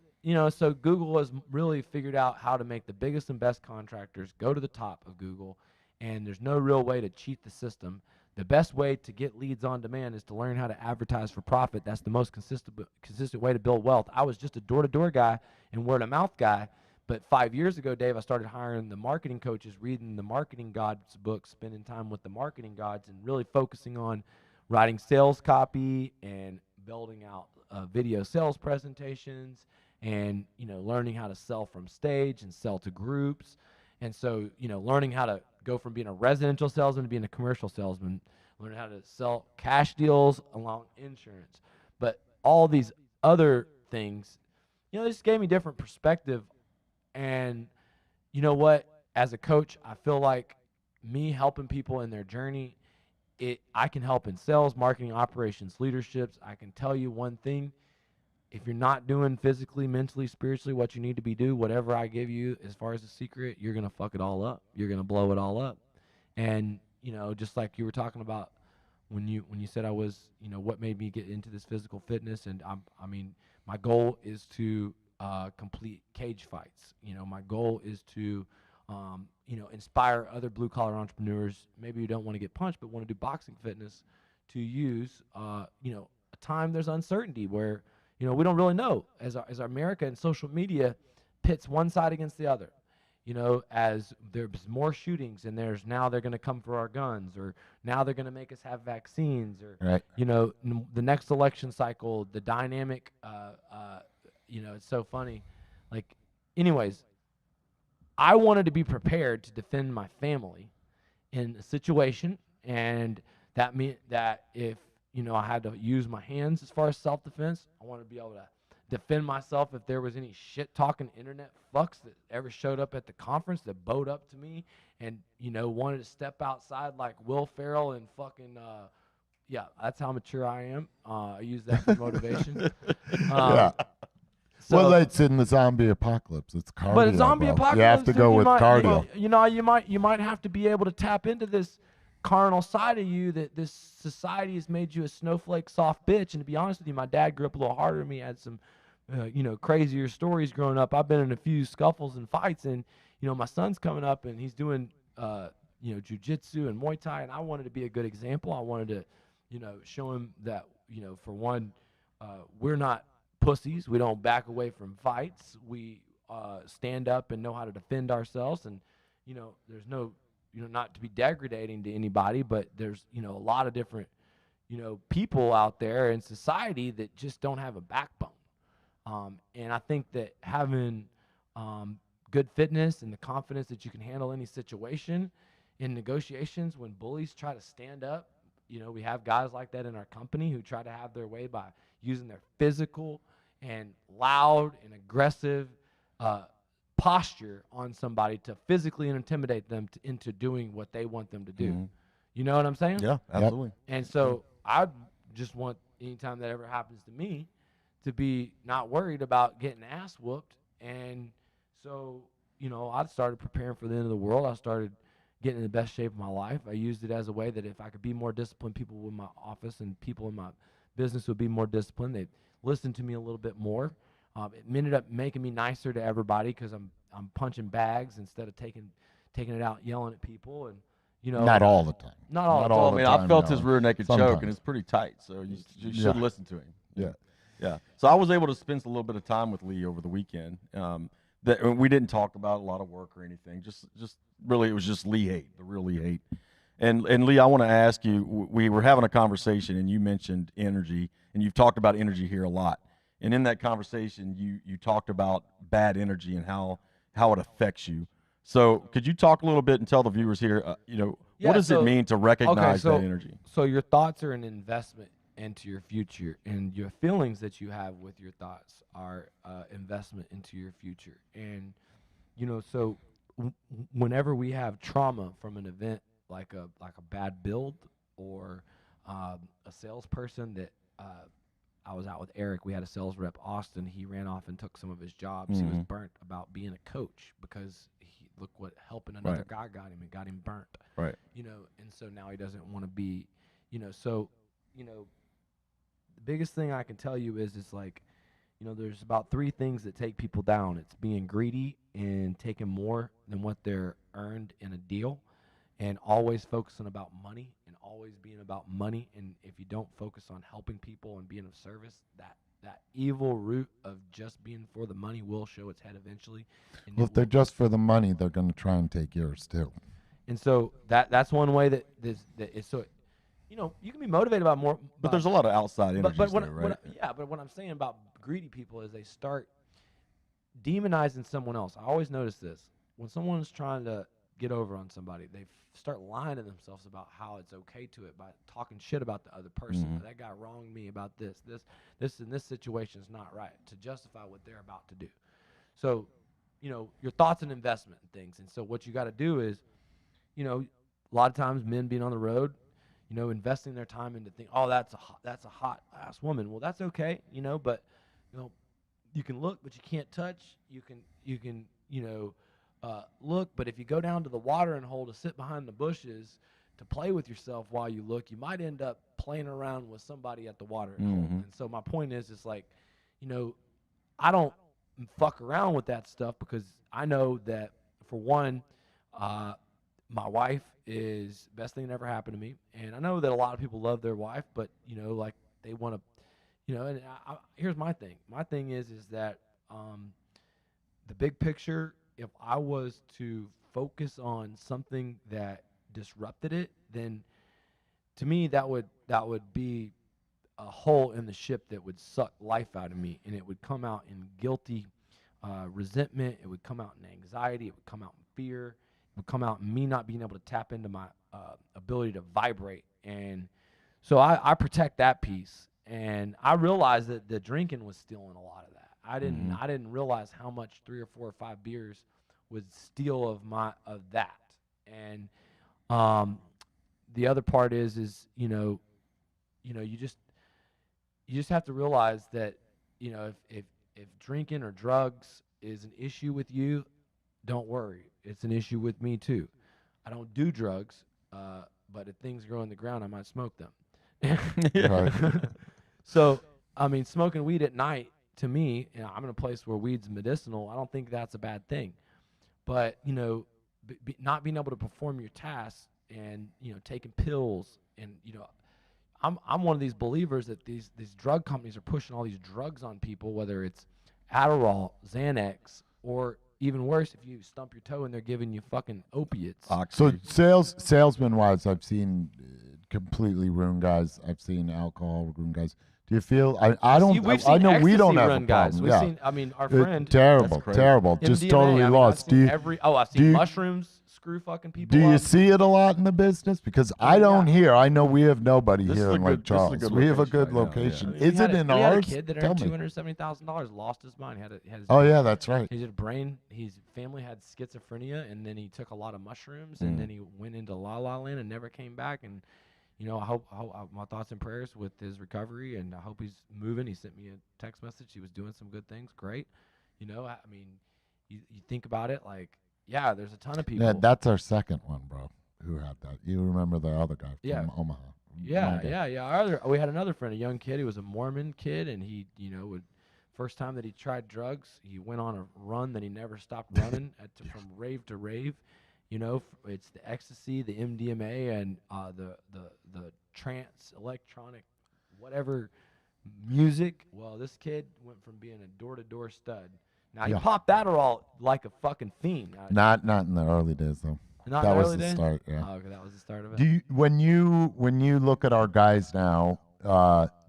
so Google has really figured out how to make the biggest and best contractors go to the top of Google, and there's no real way to cheat the system. The best way to get leads on demand is to learn how to advertise for profit. That's the most consistent way to build wealth. I was just a door-to-door guy and word-of-mouth guy, but 5 years ago, Dave, I started hiring the marketing coaches, reading the Marketing Gods book, spending time with the marketing gods, and really focusing on writing sales copy and building out video sales presentations and, learning how to sell from stage and sell to groups. And so, learning how to go from being a residential salesman to being a commercial salesman, learning how to sell cash deals along insurance. But all these other things, they just gave me different perspective. And you know what? As a coach, I feel like me helping people in their journey, I can help in sales, marketing, operations, leaderships. I can tell you one thing. If you're not doing physically, mentally, spiritually what you need to be doing, whatever I give you as far as a secret, you're going to fuck it all up. You're going to blow it all up. And, just like you were talking about when you said I was, what made me get into this physical fitness. And my goal is to complete cage fights. My goal is to, inspire other blue collar entrepreneurs. Maybe you don't want to get punched, but want to do boxing fitness to use, a time there's uncertainty where, we don't really know as America and social media pits one side against the other. As there's more shootings and now they're going to come for our guns, or now they're going to make us have vaccines, or, Right. The next election cycle, the dynamic, it's so funny. Like, anyways, I wanted to be prepared to defend my family in a situation, and that meant that if, I had to use my hands as far as self-defense, I wanted to be able to defend myself if there was any shit-talking internet fucks that ever showed up at the conference that bowed up to me and, wanted to step outside like Will Ferrell and fucking, yeah, that's how mature I am. I use that for motivation. Yeah. So, Well, it's in the zombie apocalypse. It's cardio. but zombie bro. apocalypse, You have to dude, go you with might, cardio. you might have to be able to tap into this carnal side of you that this society has made you a snowflake, soft bitch. And to be honest with you, my dad grew up a little harder than me. Had some, crazier stories growing up. I've been in a few scuffles and fights, and my son's coming up and he's doing, jujitsu and Muay Thai, and I wanted to be a good example. I wanted to, show him that, for one, we're not pussies. We don't back away from fights. We stand up and know how to defend ourselves. And, there's no, not to be degrading to anybody, but there's, a lot of different, people out there in society that just don't have a backbone. And I think that having good fitness and the confidence that you can handle any situation in negotiations when bullies try to stand up, we have guys like that in our company who try to have their way by using their physical and loud and aggressive posture on somebody to physically intimidate them into doing what they want them to do. Mhm. You know what I'm saying? Yeah, absolutely. And so I just want anytime that ever happens to me to be not worried about getting ass whooped. And so, I started preparing for the end of the world. I started getting in the best shape of my life. I used it as a way that if I could be more disciplined, people in my office and people in my business would be more disciplined. They'd listen to me a little bit more. It ended up making me nicer to everybody because I'm punching bags instead of taking it out yelling at people. And Not all the time. not all Not the all Well, I the mean, time, I felt no. his rear naked choke, Sometimes. and it's pretty tight, so you should Yeah. listen to him. Yeah. Yeah. So I was able to spend a little bit of time with Lee over the weekend. That we didn't talk about a lot of work or anything. Just really, it was just Lee Haight, the real Lee Haight. And Lee, I want to ask you. We were having a conversation, and you mentioned energy, and you've talked about energy here a lot. And in that conversation, you talked about bad energy and how it affects you. So could you talk a little bit and tell the viewers here, Yeah, what does it so- mean to recognize so- that energy? So your thoughts are an investment into your future, and your feelings that you have with your thoughts are investment into your future. And so whenever we have trauma from an event like a bad build or a salesperson that I was out with Eric. We had a sales rep, Austin. He ran off and took some of his jobs. He was Mhm. burnt about being a coach because look what helping another guy got him. It got him burnt. Right. And so now he doesn't want to be, so, the biggest thing I can tell you is it's like, there's about 3 things that take people down. It's being greedy and taking more than what they're earned in a deal, and always focusing about money and always being about money. And if you don't focus on helping people and being of service, that evil root of just being for the money will show its head eventually. And Well, it if they're will- just for the money, they're going to try and take yours too. and so that's one way that is so, you can be motivated about more. But there's a lot of outside energies but there, right? but what I'm saying about greedy people is they start demonizing someone else. I always notice this when someone's trying to get over on somebody, they start lying to themselves about how it's okay to it by talking shit about the other person. That guy wronged me about this and this situation is not right, to justify what they're about to do. So, your thoughts and investment and things. And so what you got to do is, a lot of times men being on the road, investing their time into things. Oh, that's a hot ass woman. Well, that's okay, but you can look, but you can't touch. You can look, but if you go down to the watering hole to sit behind the bushes to play with yourself while you look, you might end up playing around with somebody at the watering hole. And so my point is, it's like, I don't fuck around with that stuff, because I know that, for one, my wife is the best thing that ever happened to me. And I know that a lot of people love their wife, but, like, they want to, and here's my thing. My thing is that the big picture, if I was to focus on something that disrupted it, then to me that would be a hole in the ship that would suck life out of me, and it would come out in guilty resentment. It would come out in anxiety. It would come out in fear. It would come out in me not being able to tap into my ability to vibrate. And so I protect that piece. And I realized that the drinking was stealing a lot of that. I didn't realize how much 3 or 4 or 5 beers would steal of that. And the other part is you just have to realize that, if drinking or drugs is an issue with you, don't worry, it's an issue with me too. I don't do drugs, but if things grow in the ground, I might smoke them. Right. So, I mean, smoking weed at night, to me, I'm in a place where weed's medicinal. I don't think that's a bad thing. But, not being able to perform your tasks and, taking pills, and, I'm one of these believers that these drug companies are pushing all these drugs on people, whether it's Adderall, Xanax, or even worse, if you stump your toe and they're giving you fucking opiates. So salesman wise, I've seen completely ruined guys. I've seen alcohol ruin guys. Do you feel? I don't. I know we don't have a guys. problem. We've Yeah. seen. I mean, our friend. Terrible. Just MDMA, totally lost. I've seen mushrooms screw fucking people. Do you up. see it a lot in the business? Because I don't hear. I know we have nobody here in Lake Charles. We have a good location. I mean, Is it in ours? We had a kid that Tell earned me. $270,000, lost his mind. Had his Oh yeah, that's right. His brain. His family had schizophrenia, and then he took a lot of mushrooms, and then he went into La La Land and never came back. And I hope my thoughts and prayers with his recovery, and I hope he's moving. He sent me a text message. He was doing some good things. Great. I mean, you think about it, like, yeah, there's a ton of people. Yeah, that's our second one, bro. Who had that? You remember the other guy from Omaha? Yeah. We had another friend, a young kid. He was a Mormon kid, and he, first time that he tried drugs, he went on a run that he never stopped running from rave to rave. It's the ecstasy, the MDMA, and the trance, electronic, whatever music. Well, this kid went from being a door-to-door stud. Now, he popped Adderall like a fucking fiend. Not in the early days, though. Not that in the was early the days? start, yeah. Oh, okay, that was the start of it. Do you, when you look at our guys now,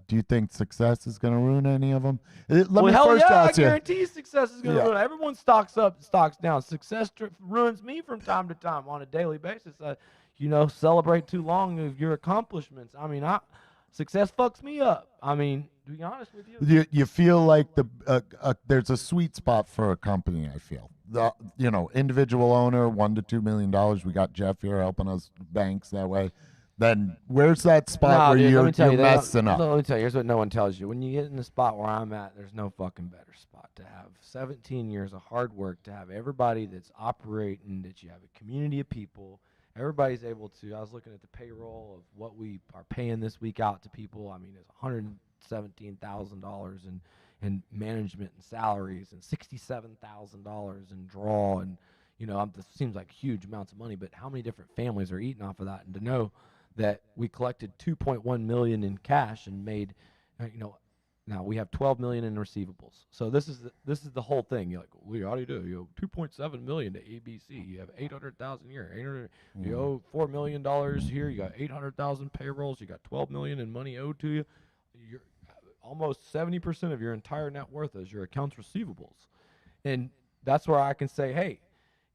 do you think success is going to ruin any of them? Let me first I ask you. guarantee success is going to ruin. Everyone stocks up, stocks down. Success ruins me from time to time on a daily basis. Celebrate too long of your accomplishments. I mean, success fucks me up. I mean, to be honest with you. You feel like there's a sweet spot for a company, I feel. Individual owner, $1 to $2 million. We got Jeff here helping us, banks that way. Then where's that spot where you're messing up? Let me tell you, here's what no one tells you. When you get in the spot where I'm at, there's no fucking better spot to have 17 years of hard work, to have everybody that's operating, that you have a community of people. Everybody's able to. I was looking at the payroll of what we are paying this week out to people. I mean, it's $117,000 in management and salaries, and $67,000 in draw, and this seems like huge amounts of money. But how many different families are eating off of that? And to know that we collected $2.1 million in cash and made, now we have $12 million in receivables. So this is the whole thing. You're like, well, how do you do? You owe $2.7 million to ABC. You have $800,000 here. You owe $4 million here. You got $800,000 payrolls. You got $12 million in money owed to you. You're almost 70% of your entire net worth is your accounts receivables, and that's where I can say, hey,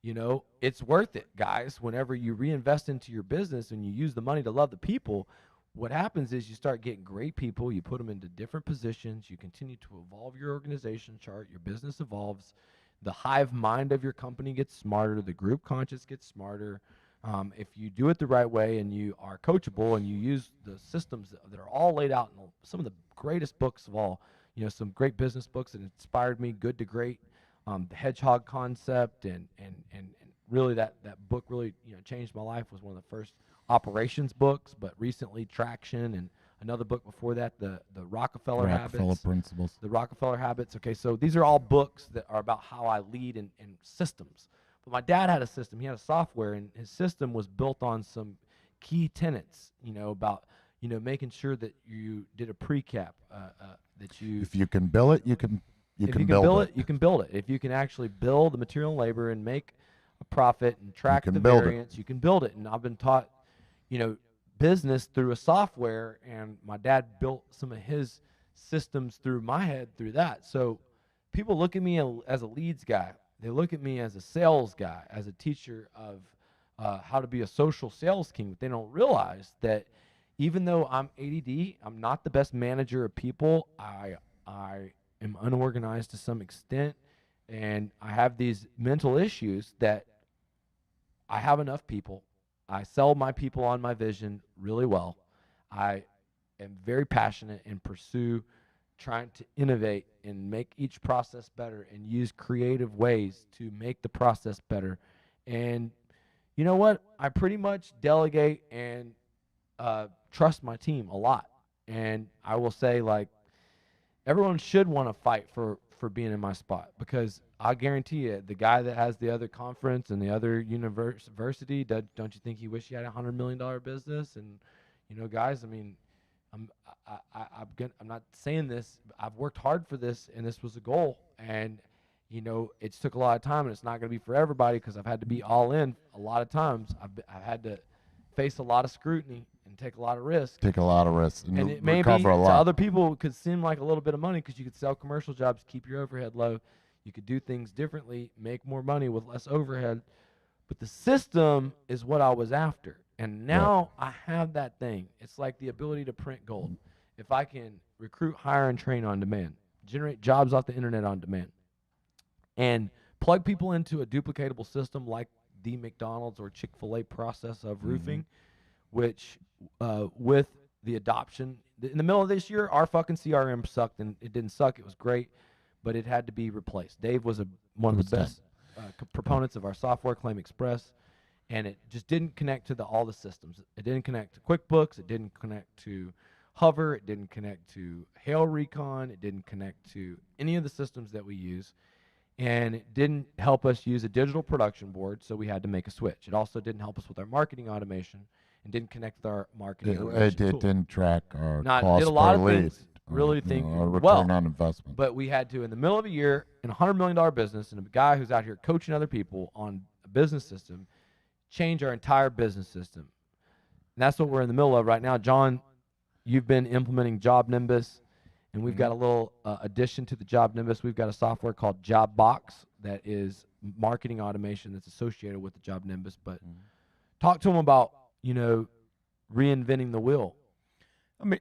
You know, it's worth it, guys. Whenever you reinvest into your business and you use the money to love the people, what happens is you start getting great people, you put them into different positions, you continue to evolve your organization chart, your business evolves, the hive mind of your company gets smarter, the group conscious gets smarter. If you do it the right way and you are coachable and you use the systems that are all laid out in some of the greatest books of all, you know, some great business books that inspired me, Good to Great, the hedgehog concept, and really that book really, you know, changed my life. Was one of the first operations books, but recently Traction, and another book before that, the Rockefeller Habits. Principles. The Rockefeller Habits. Okay, so these are all books that are about how I lead in systems. But my dad had a system. He had a software, and his system was built on some key tenets, you know, about, you know, making sure that you did a pre-cap, that you... If you can bill it, you can build it. You can build it. If you can actually build the material and labor and make a profit and track the variance, you can build it. And I've been taught, you know, business through a software, and my dad built some of his systems through my head through that. So people look at me as a leads guy. They look at me as a sales guy, as a teacher of how to be a social sales king. But they don't realize that even though I'm ADD, I'm not the best manager of people. I am unorganized to some extent, and I have these mental issues that I have enough people. I sell my people on my vision really well. I am very passionate and pursue trying to innovate and make each process better and use creative ways to make the process better. And you know what? I pretty much delegate and trust my team a lot. And I will say, like, everyone should want to fight for being in my spot, because I guarantee you, the guy that has the other conference and the other university, don't you think he wish he had $100 million business? And, you know, guys, I mean, I'm not saying this. I've worked hard for this, and this was a goal. And, you know, it took a lot of time, and it's not going to be for everybody, because I've had to be all in a lot of times. I've had to face a lot of scrutiny and take a lot of risk. And it may be to other people, it could seem like a little bit of money, because you could sell commercial jobs, keep your overhead low. You could do things differently, make more money with less overhead. But the system is what I was after. And now I have that thing. It's like the ability to print gold. If I can recruit, hire, and train on demand, generate jobs off the internet on demand, and plug people into a duplicatable system like the McDonald's or Chick-fil-A process of roofing, which with the adoption, in the middle of this year, our fucking CRM sucked, and it didn't suck. It was great, but it had to be replaced. Dave was one of the best proponents of our software, Claim Express, and it just didn't connect to all the systems. It didn't connect to QuickBooks. It didn't connect to Hover. It didn't connect to Hail Recon. It didn't connect to any of the systems that we use. And it didn't help us use a digital production board, so we had to make a switch. It also didn't help us with our marketing automation, and didn't connect with our marketing automation It didn't track our Now, cost did a lot per of lead. things, really think our return well, on investment. but we had to, in the middle of a year, in a $100 million business, and a guy who's out here coaching other people on a business system, change our entire business system. And that's what we're in the middle of right now. John, you've been implementing Job Nimbus, and we've got a little addition to the Job Nimbus. We've got a software called Job Box that is marketing automation that's associated with the Job Nimbus. But talk to them about, you know, reinventing the wheel. I mean,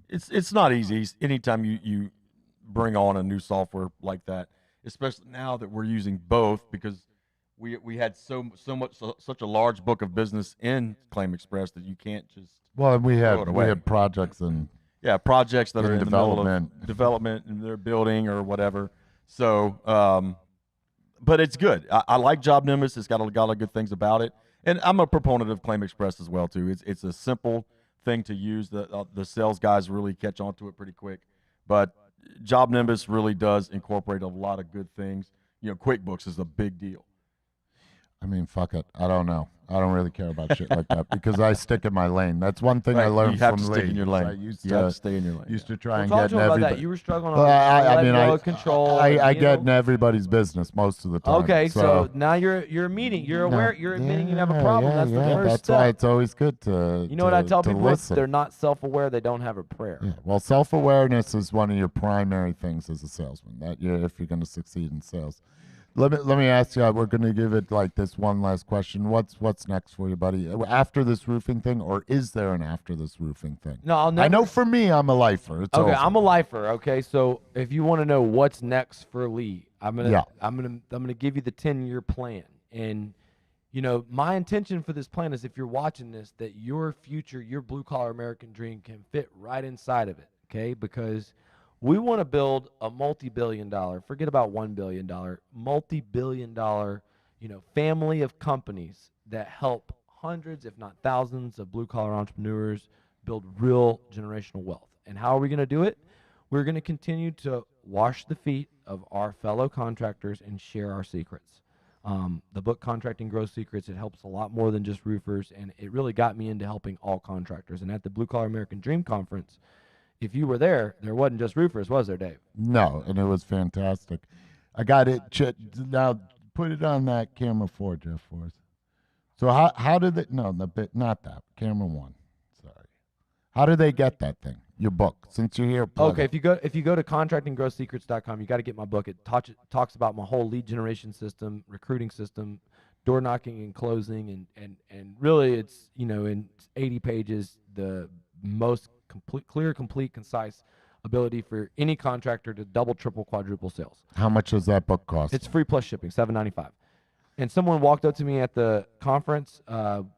it's not easy. Anytime you bring on a new software like that, especially now that we're using both, because we had such a large book of business in Claim Express that you can't just and we throw it away. had projects and projects that are in development. the middle of development and they're building or whatever. So, but it's good. I like Job Nimbus. It's got a lot of good things about it, and I'm a proponent of Claim Express as well too. It's a simple thing to use. The sales guys really catch on to it pretty quick, but Job Nimbus really does incorporate a lot of good things. You know, QuickBooks is a big deal. I mean, fuck it. I don't know. I don't really care about shit like that because I stick in my lane. That's one thing I learned you have from to Lee. stick in your lane. I used you to have to stay in your lane. Used to try and Talk get to in him about everybody. that. You were struggling Well, on control. I get in everybody's business most of the time. Okay, so now you're admitting. You're aware. You're admitting you have a problem. That's the first That's step. why it's always good to. You know what I tell people? If listen. they're not self-aware, they don't have a prayer. Yeah. Well, self-awareness is one of your primary things as a salesman. If you're going to succeed in sales. Let me ask you. We're going to give it like this one last question. What's next for you, buddy? After this roofing thing, or is there an after this roofing thing? No, I'll never. I know for me, I'm a lifer. It's Okay, over. I'm a lifer. Okay, so if you want to know what's next for Lee, Yeah. I'm gonna give you the 10-year plan. And you know, my intention for this plan is, if you're watching this, that your future, your blue collar American dream, can fit right inside of it. Okay, because we want to build a multi-billion-dollar, forget about $1 billion, multi-billion-dollar, family of companies that help hundreds, if not thousands, of blue collar entrepreneurs build real generational wealth. And how are we going to do it? We're going to continue to wash the feet of our fellow contractors and share our secrets. The book Contracting Growth Secrets, it helps a lot more than just roofers, and it really got me into helping all contractors. And at the Blue Collar American Dream Conference, if you were there wasn't just roofers, was there, Dave? No, and it was fantastic. I got it. Now put it on that camera 4, Jeff, for us. So how did they? No, not that camera 1. Sorry. How do they get that thing? Your book, since you're here. Okay, if you go to contractinggrowthsecrets.com, you got to get my book. It talks about my whole lead generation system, recruiting system, door knocking and closing, and really it's in 80 pages, the most clear, complete, concise ability for any contractor to double, triple, quadruple sales. How much does that book cost? It's free plus shipping, $7.95. And someone walked up to me at the conference.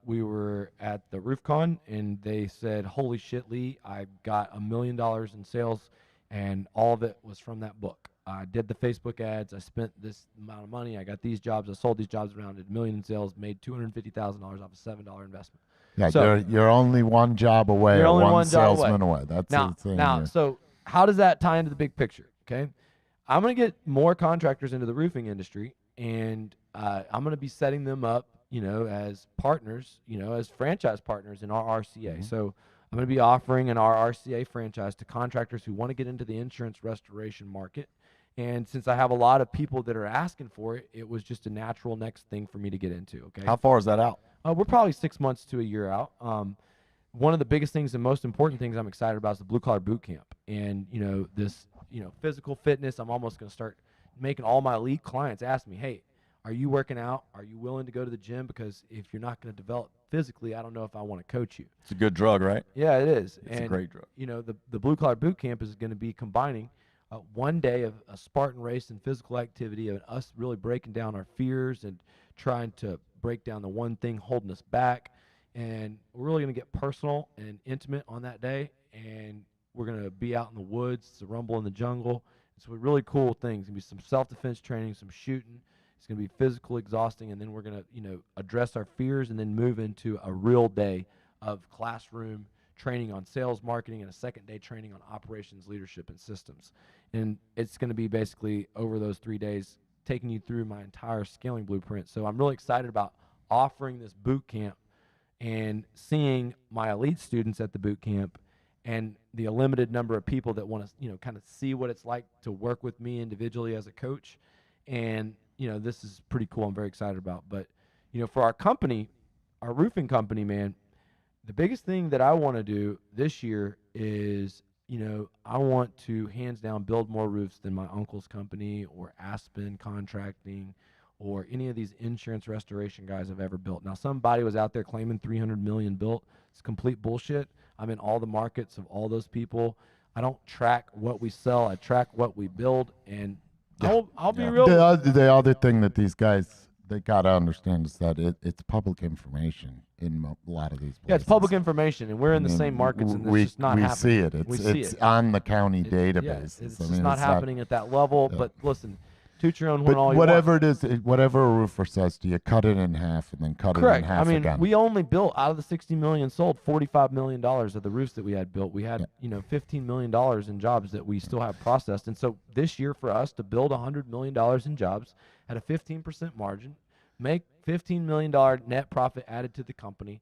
We were at the RoofCon, and they said, "Holy shit, Lee! I got $1 million in sales, and all of it was from that book. I did the Facebook ads. I spent this amount of money. I got these jobs. I sold these jobs around, did $1 million in sales, made $250,000 off a $7 investment." Yeah, So- you're only one job away, You're or only one one job salesman away. That's the thing. Now, so how does that tie into the big picture? Okay, I'm going to get more contractors into the roofing industry, and I'm going to be setting them up, as partners, as franchise partners in our RCA. Mm-hmm. So I'm going to be offering an RCA franchise to contractors who want to get into the insurance restoration market. And since I have a lot of people that are asking for it, it was just a natural next thing for me to get into. Okay. How far is that out? We're probably 6 months to a year out. One of the biggest things and most important things I'm excited about is the Blue Collar Boot Camp. And, this, physical fitness, I'm almost going to start making all my elite clients ask me, "Hey, are you working out? Are you willing to go to the gym? Because if you're not going to develop physically, I don't know if I want to coach you." It's a good drug, right? Yeah, it is. It's a great drug. The Blue Collar Boot Camp is going to be combining one day of a Spartan race and physical activity, of us really breaking down our fears and trying to break down the one thing holding us back. And we're really going to get personal and intimate on that day. And we're going to be out in the woods. It's a rumble in the jungle. It's a really cool things. It's going to be some self-defense training, some shooting. It's going to be physical exhausting. And then we're going to, address our fears and then move into a real day of classroom training on sales, marketing, and a second day training on operations, leadership, and systems. And it's going to be basically over those 3 days taking you through my entire scaling blueprint. So I'm really excited about offering this boot camp and seeing my elite students at the boot camp and the limited number of people that want to, kind of see what it's like to work with me individually as a coach. And, this is pretty cool. I'm very excited about. But, for our company, our roofing company, man, the biggest thing that I want to do this year is, I want to hands down build more roofs than my uncle's company or Aspen Contracting or any of these insurance restoration guys have ever built. Now, somebody was out there claiming 300 million built. It's complete bullshit. I'm in all the markets of all those people. I don't track what we sell. I track what we build. And I'll be real. The other thing that these guys, they got to understand is that it's public information in a lot of these places. Yeah, it's public information, and we're in the same markets, and it's just not happening. We see it. It's on the county database. Yeah, it's just not happening at that level. Yeah. But listen, toot your own horn but all you whatever want. it is, whatever a roofer says to you, cut it in half and then cut it in half again. We only built, out of the 60 million sold, $45 million of the roofs that we had built. We had, $15 million in jobs that we still have processed. And so this year for us to build $100 million in jobs at a 15% margin, make $15 million net profit added to the company,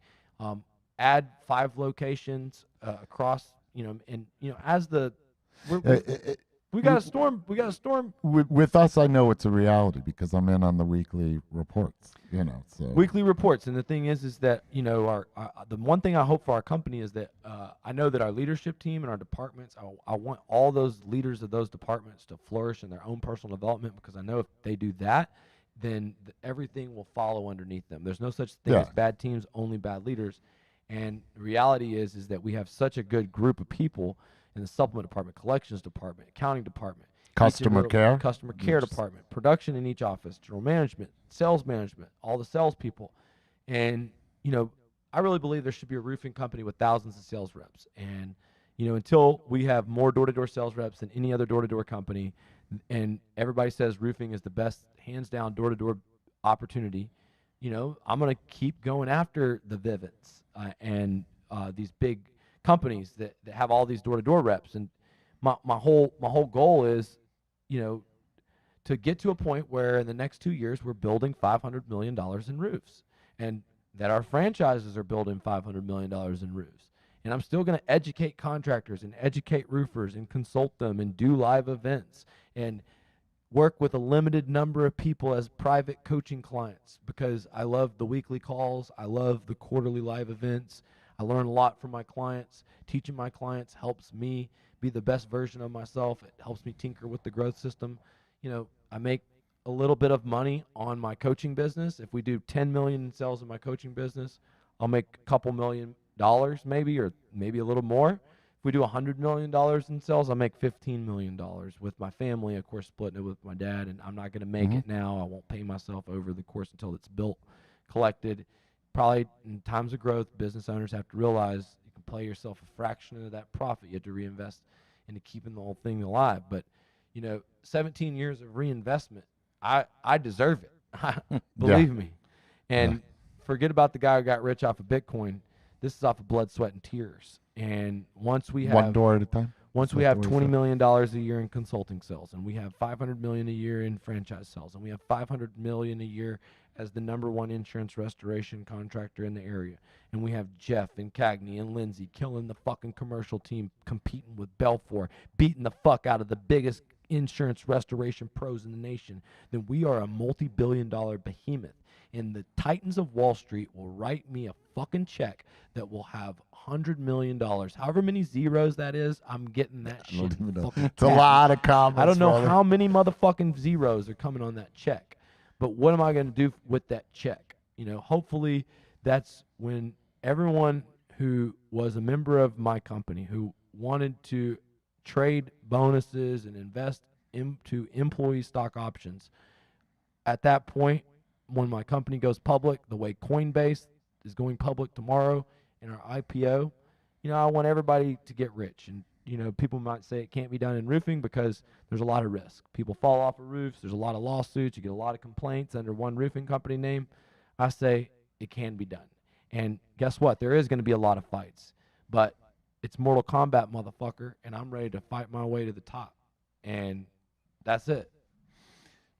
add 5 locations across, as the We got a storm. We got a storm. With us, I know it's a reality because I'm in on the weekly reports. So Weekly reports, and the thing is that our the one thing I hope for our company is that I know that our leadership team and our departments, I want all those leaders of those departments to flourish in their own personal development, because I know if they do that, then everything will follow underneath them. There's no such thing as bad teams, only bad leaders. And the reality is that we have such a good group of people in the supplement department, collections department, accounting department, customer care department, production in each office, general management, sales management, all the salespeople. And, I really believe there should be a roofing company with thousands of sales reps. And, until we have more door-to-door sales reps than any other door-to-door company, and everybody says roofing is the best, hands down, door-to-door opportunity, I'm going to keep going after the Vivint's and these big companies that have all these door-to-door reps. And my whole goal is, to get to a point where in the next 2 years we're building $500 million in roofs, and that our franchises are building $500 million in roofs. And I'm still going to educate contractors and educate roofers and consult them and do live events and work with a limited number of people as private coaching clients, because I love the weekly calls. I love the quarterly live events. I learn a lot from my clients. Teaching my clients helps me be the best version of myself. It helps me tinker with the growth system. I make a little bit of money on my coaching business. If we do 10 million in sales in my coaching business, I'll make a couple $1 million maybe, or maybe a little more. If we do $100 million in sales, I'll make $15 million with my family, of course, splitting it with my dad. And I'm not going to make it now. I won't pay myself over the course until it's built, collected. Probably in times of growth, business owners have to realize you can play yourself a fraction of that profit. You have to reinvest into keeping the whole thing alive. But 17 years of reinvestment, I deserve it. Believe me. And forget about the guy who got rich off of Bitcoin. This is off of blood, sweat, and tears. And once we have one door at a time. Once we have $20 million a year in consulting sales, and we have $500 million a year in franchise sales, and we have $500 million a year as the #1 insurance restoration contractor in the area, and we have Jeff and Cagney and Lindsay killing the fucking commercial team, competing with Belfour, beating the fuck out of the biggest insurance restoration pros in the nation, then we are a multi-billion-dollar behemoth. And the Titans of Wall Street will write me a fucking check that will have $100 million. However many zeros that is, I'm getting that shit. It's a lot of comments. I don't know how many motherfucking zeros are coming on that check. But what am I going to do with that check? Hopefully that's when everyone who was a member of my company, who wanted to trade bonuses and invest into employee stock options, at that point, when my company goes public, the way Coinbase is going public tomorrow in our IPO, I want everybody to get rich. And, people might say it can't be done in roofing because there's a lot of risk. People fall off of roofs. There's a lot of lawsuits. You get a lot of complaints under one roofing company name. I say it can be done. And guess what? There is going to be a lot of fights. But it's Mortal Kombat, motherfucker, and I'm ready to fight my way to the top. And that's it.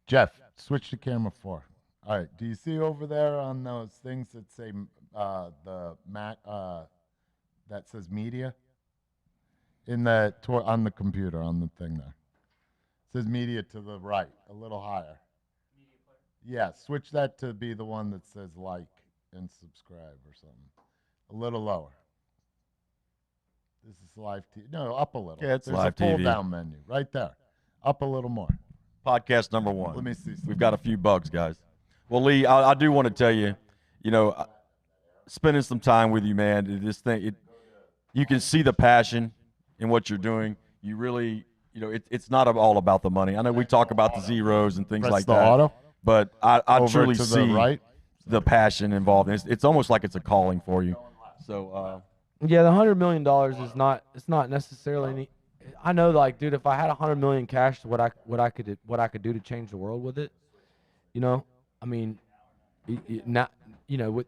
Jeff, switch to camera 4. All right. Do you see over there on those things that say that says media on the computer on the thing there? It says media to the right, a little higher. Media player. Yeah, switch that to be the one that says like and subscribe or something. A little lower. This is live TV. No, up a little. Yeah, it's There's live a pull TV. down menu right there. Up a little more. Podcast number 1. Let me see. We've got a few bugs, guys. Well, Lee, I do want to tell you, spending some time with you, man, this thing, you can see the passion in what you're doing. You really, it's not all about the money. I know we talk about the zeros and things Press like the that, auto. but I Over truly to the see right. the passion involved. It's almost like it's a calling for you. So, Yeah, the $100 million is not. It's not necessarily any. I know, like, dude, if I had $100 million cash, what I could do to change the world with it. I mean, not with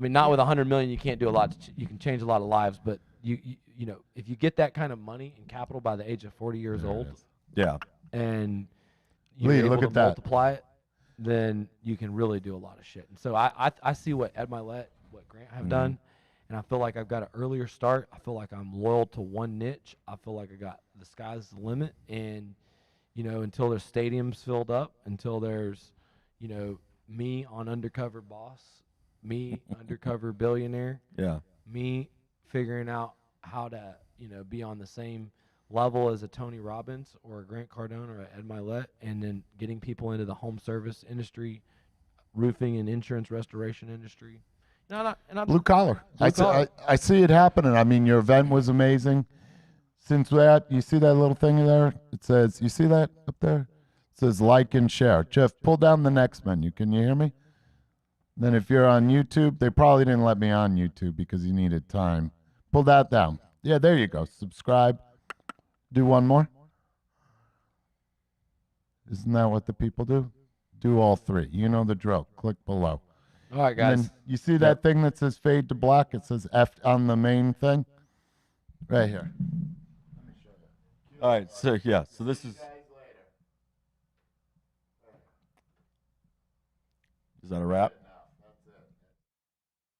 $100 million, you can't do a lot. You can change a lot of lives, but if you get that kind of money and capital by the age of 40 years old, yeah, and you're Lee, able look to at that. multiply it, then you can really do a lot of shit. And so I see what Ed Milet, what Grant have done, and I feel like I've got an earlier start. I feel like I'm loyal to one niche. I feel like I got the sky's the limit, and until there's stadiums filled up, until there's, me on Undercover Boss, me Undercover Billionaire, Yeah. me figuring out how to, be on the same level as a Tony Robbins or a Grant Cardone or a Ed Milet, and then getting people into the home service industry, roofing and insurance restoration industry. Blue collar. Blue collar. I see it happening. I mean, your event was amazing. Since that, you see that little thing there? It says, you see that up there? It says like and share. Jeff, pull down the next menu. Can you hear me? Then if you're on YouTube, they probably didn't let me on YouTube because you needed time. Pull that down. Yeah, there you go. Subscribe. Do one more. Isn't that what the people do? Do all three. You know the drill. Click below. All right, guys. And then you see that thing that says fade to black? It says F on the main thing. Right here. All right. So yeah. So this is. Is that a wrap?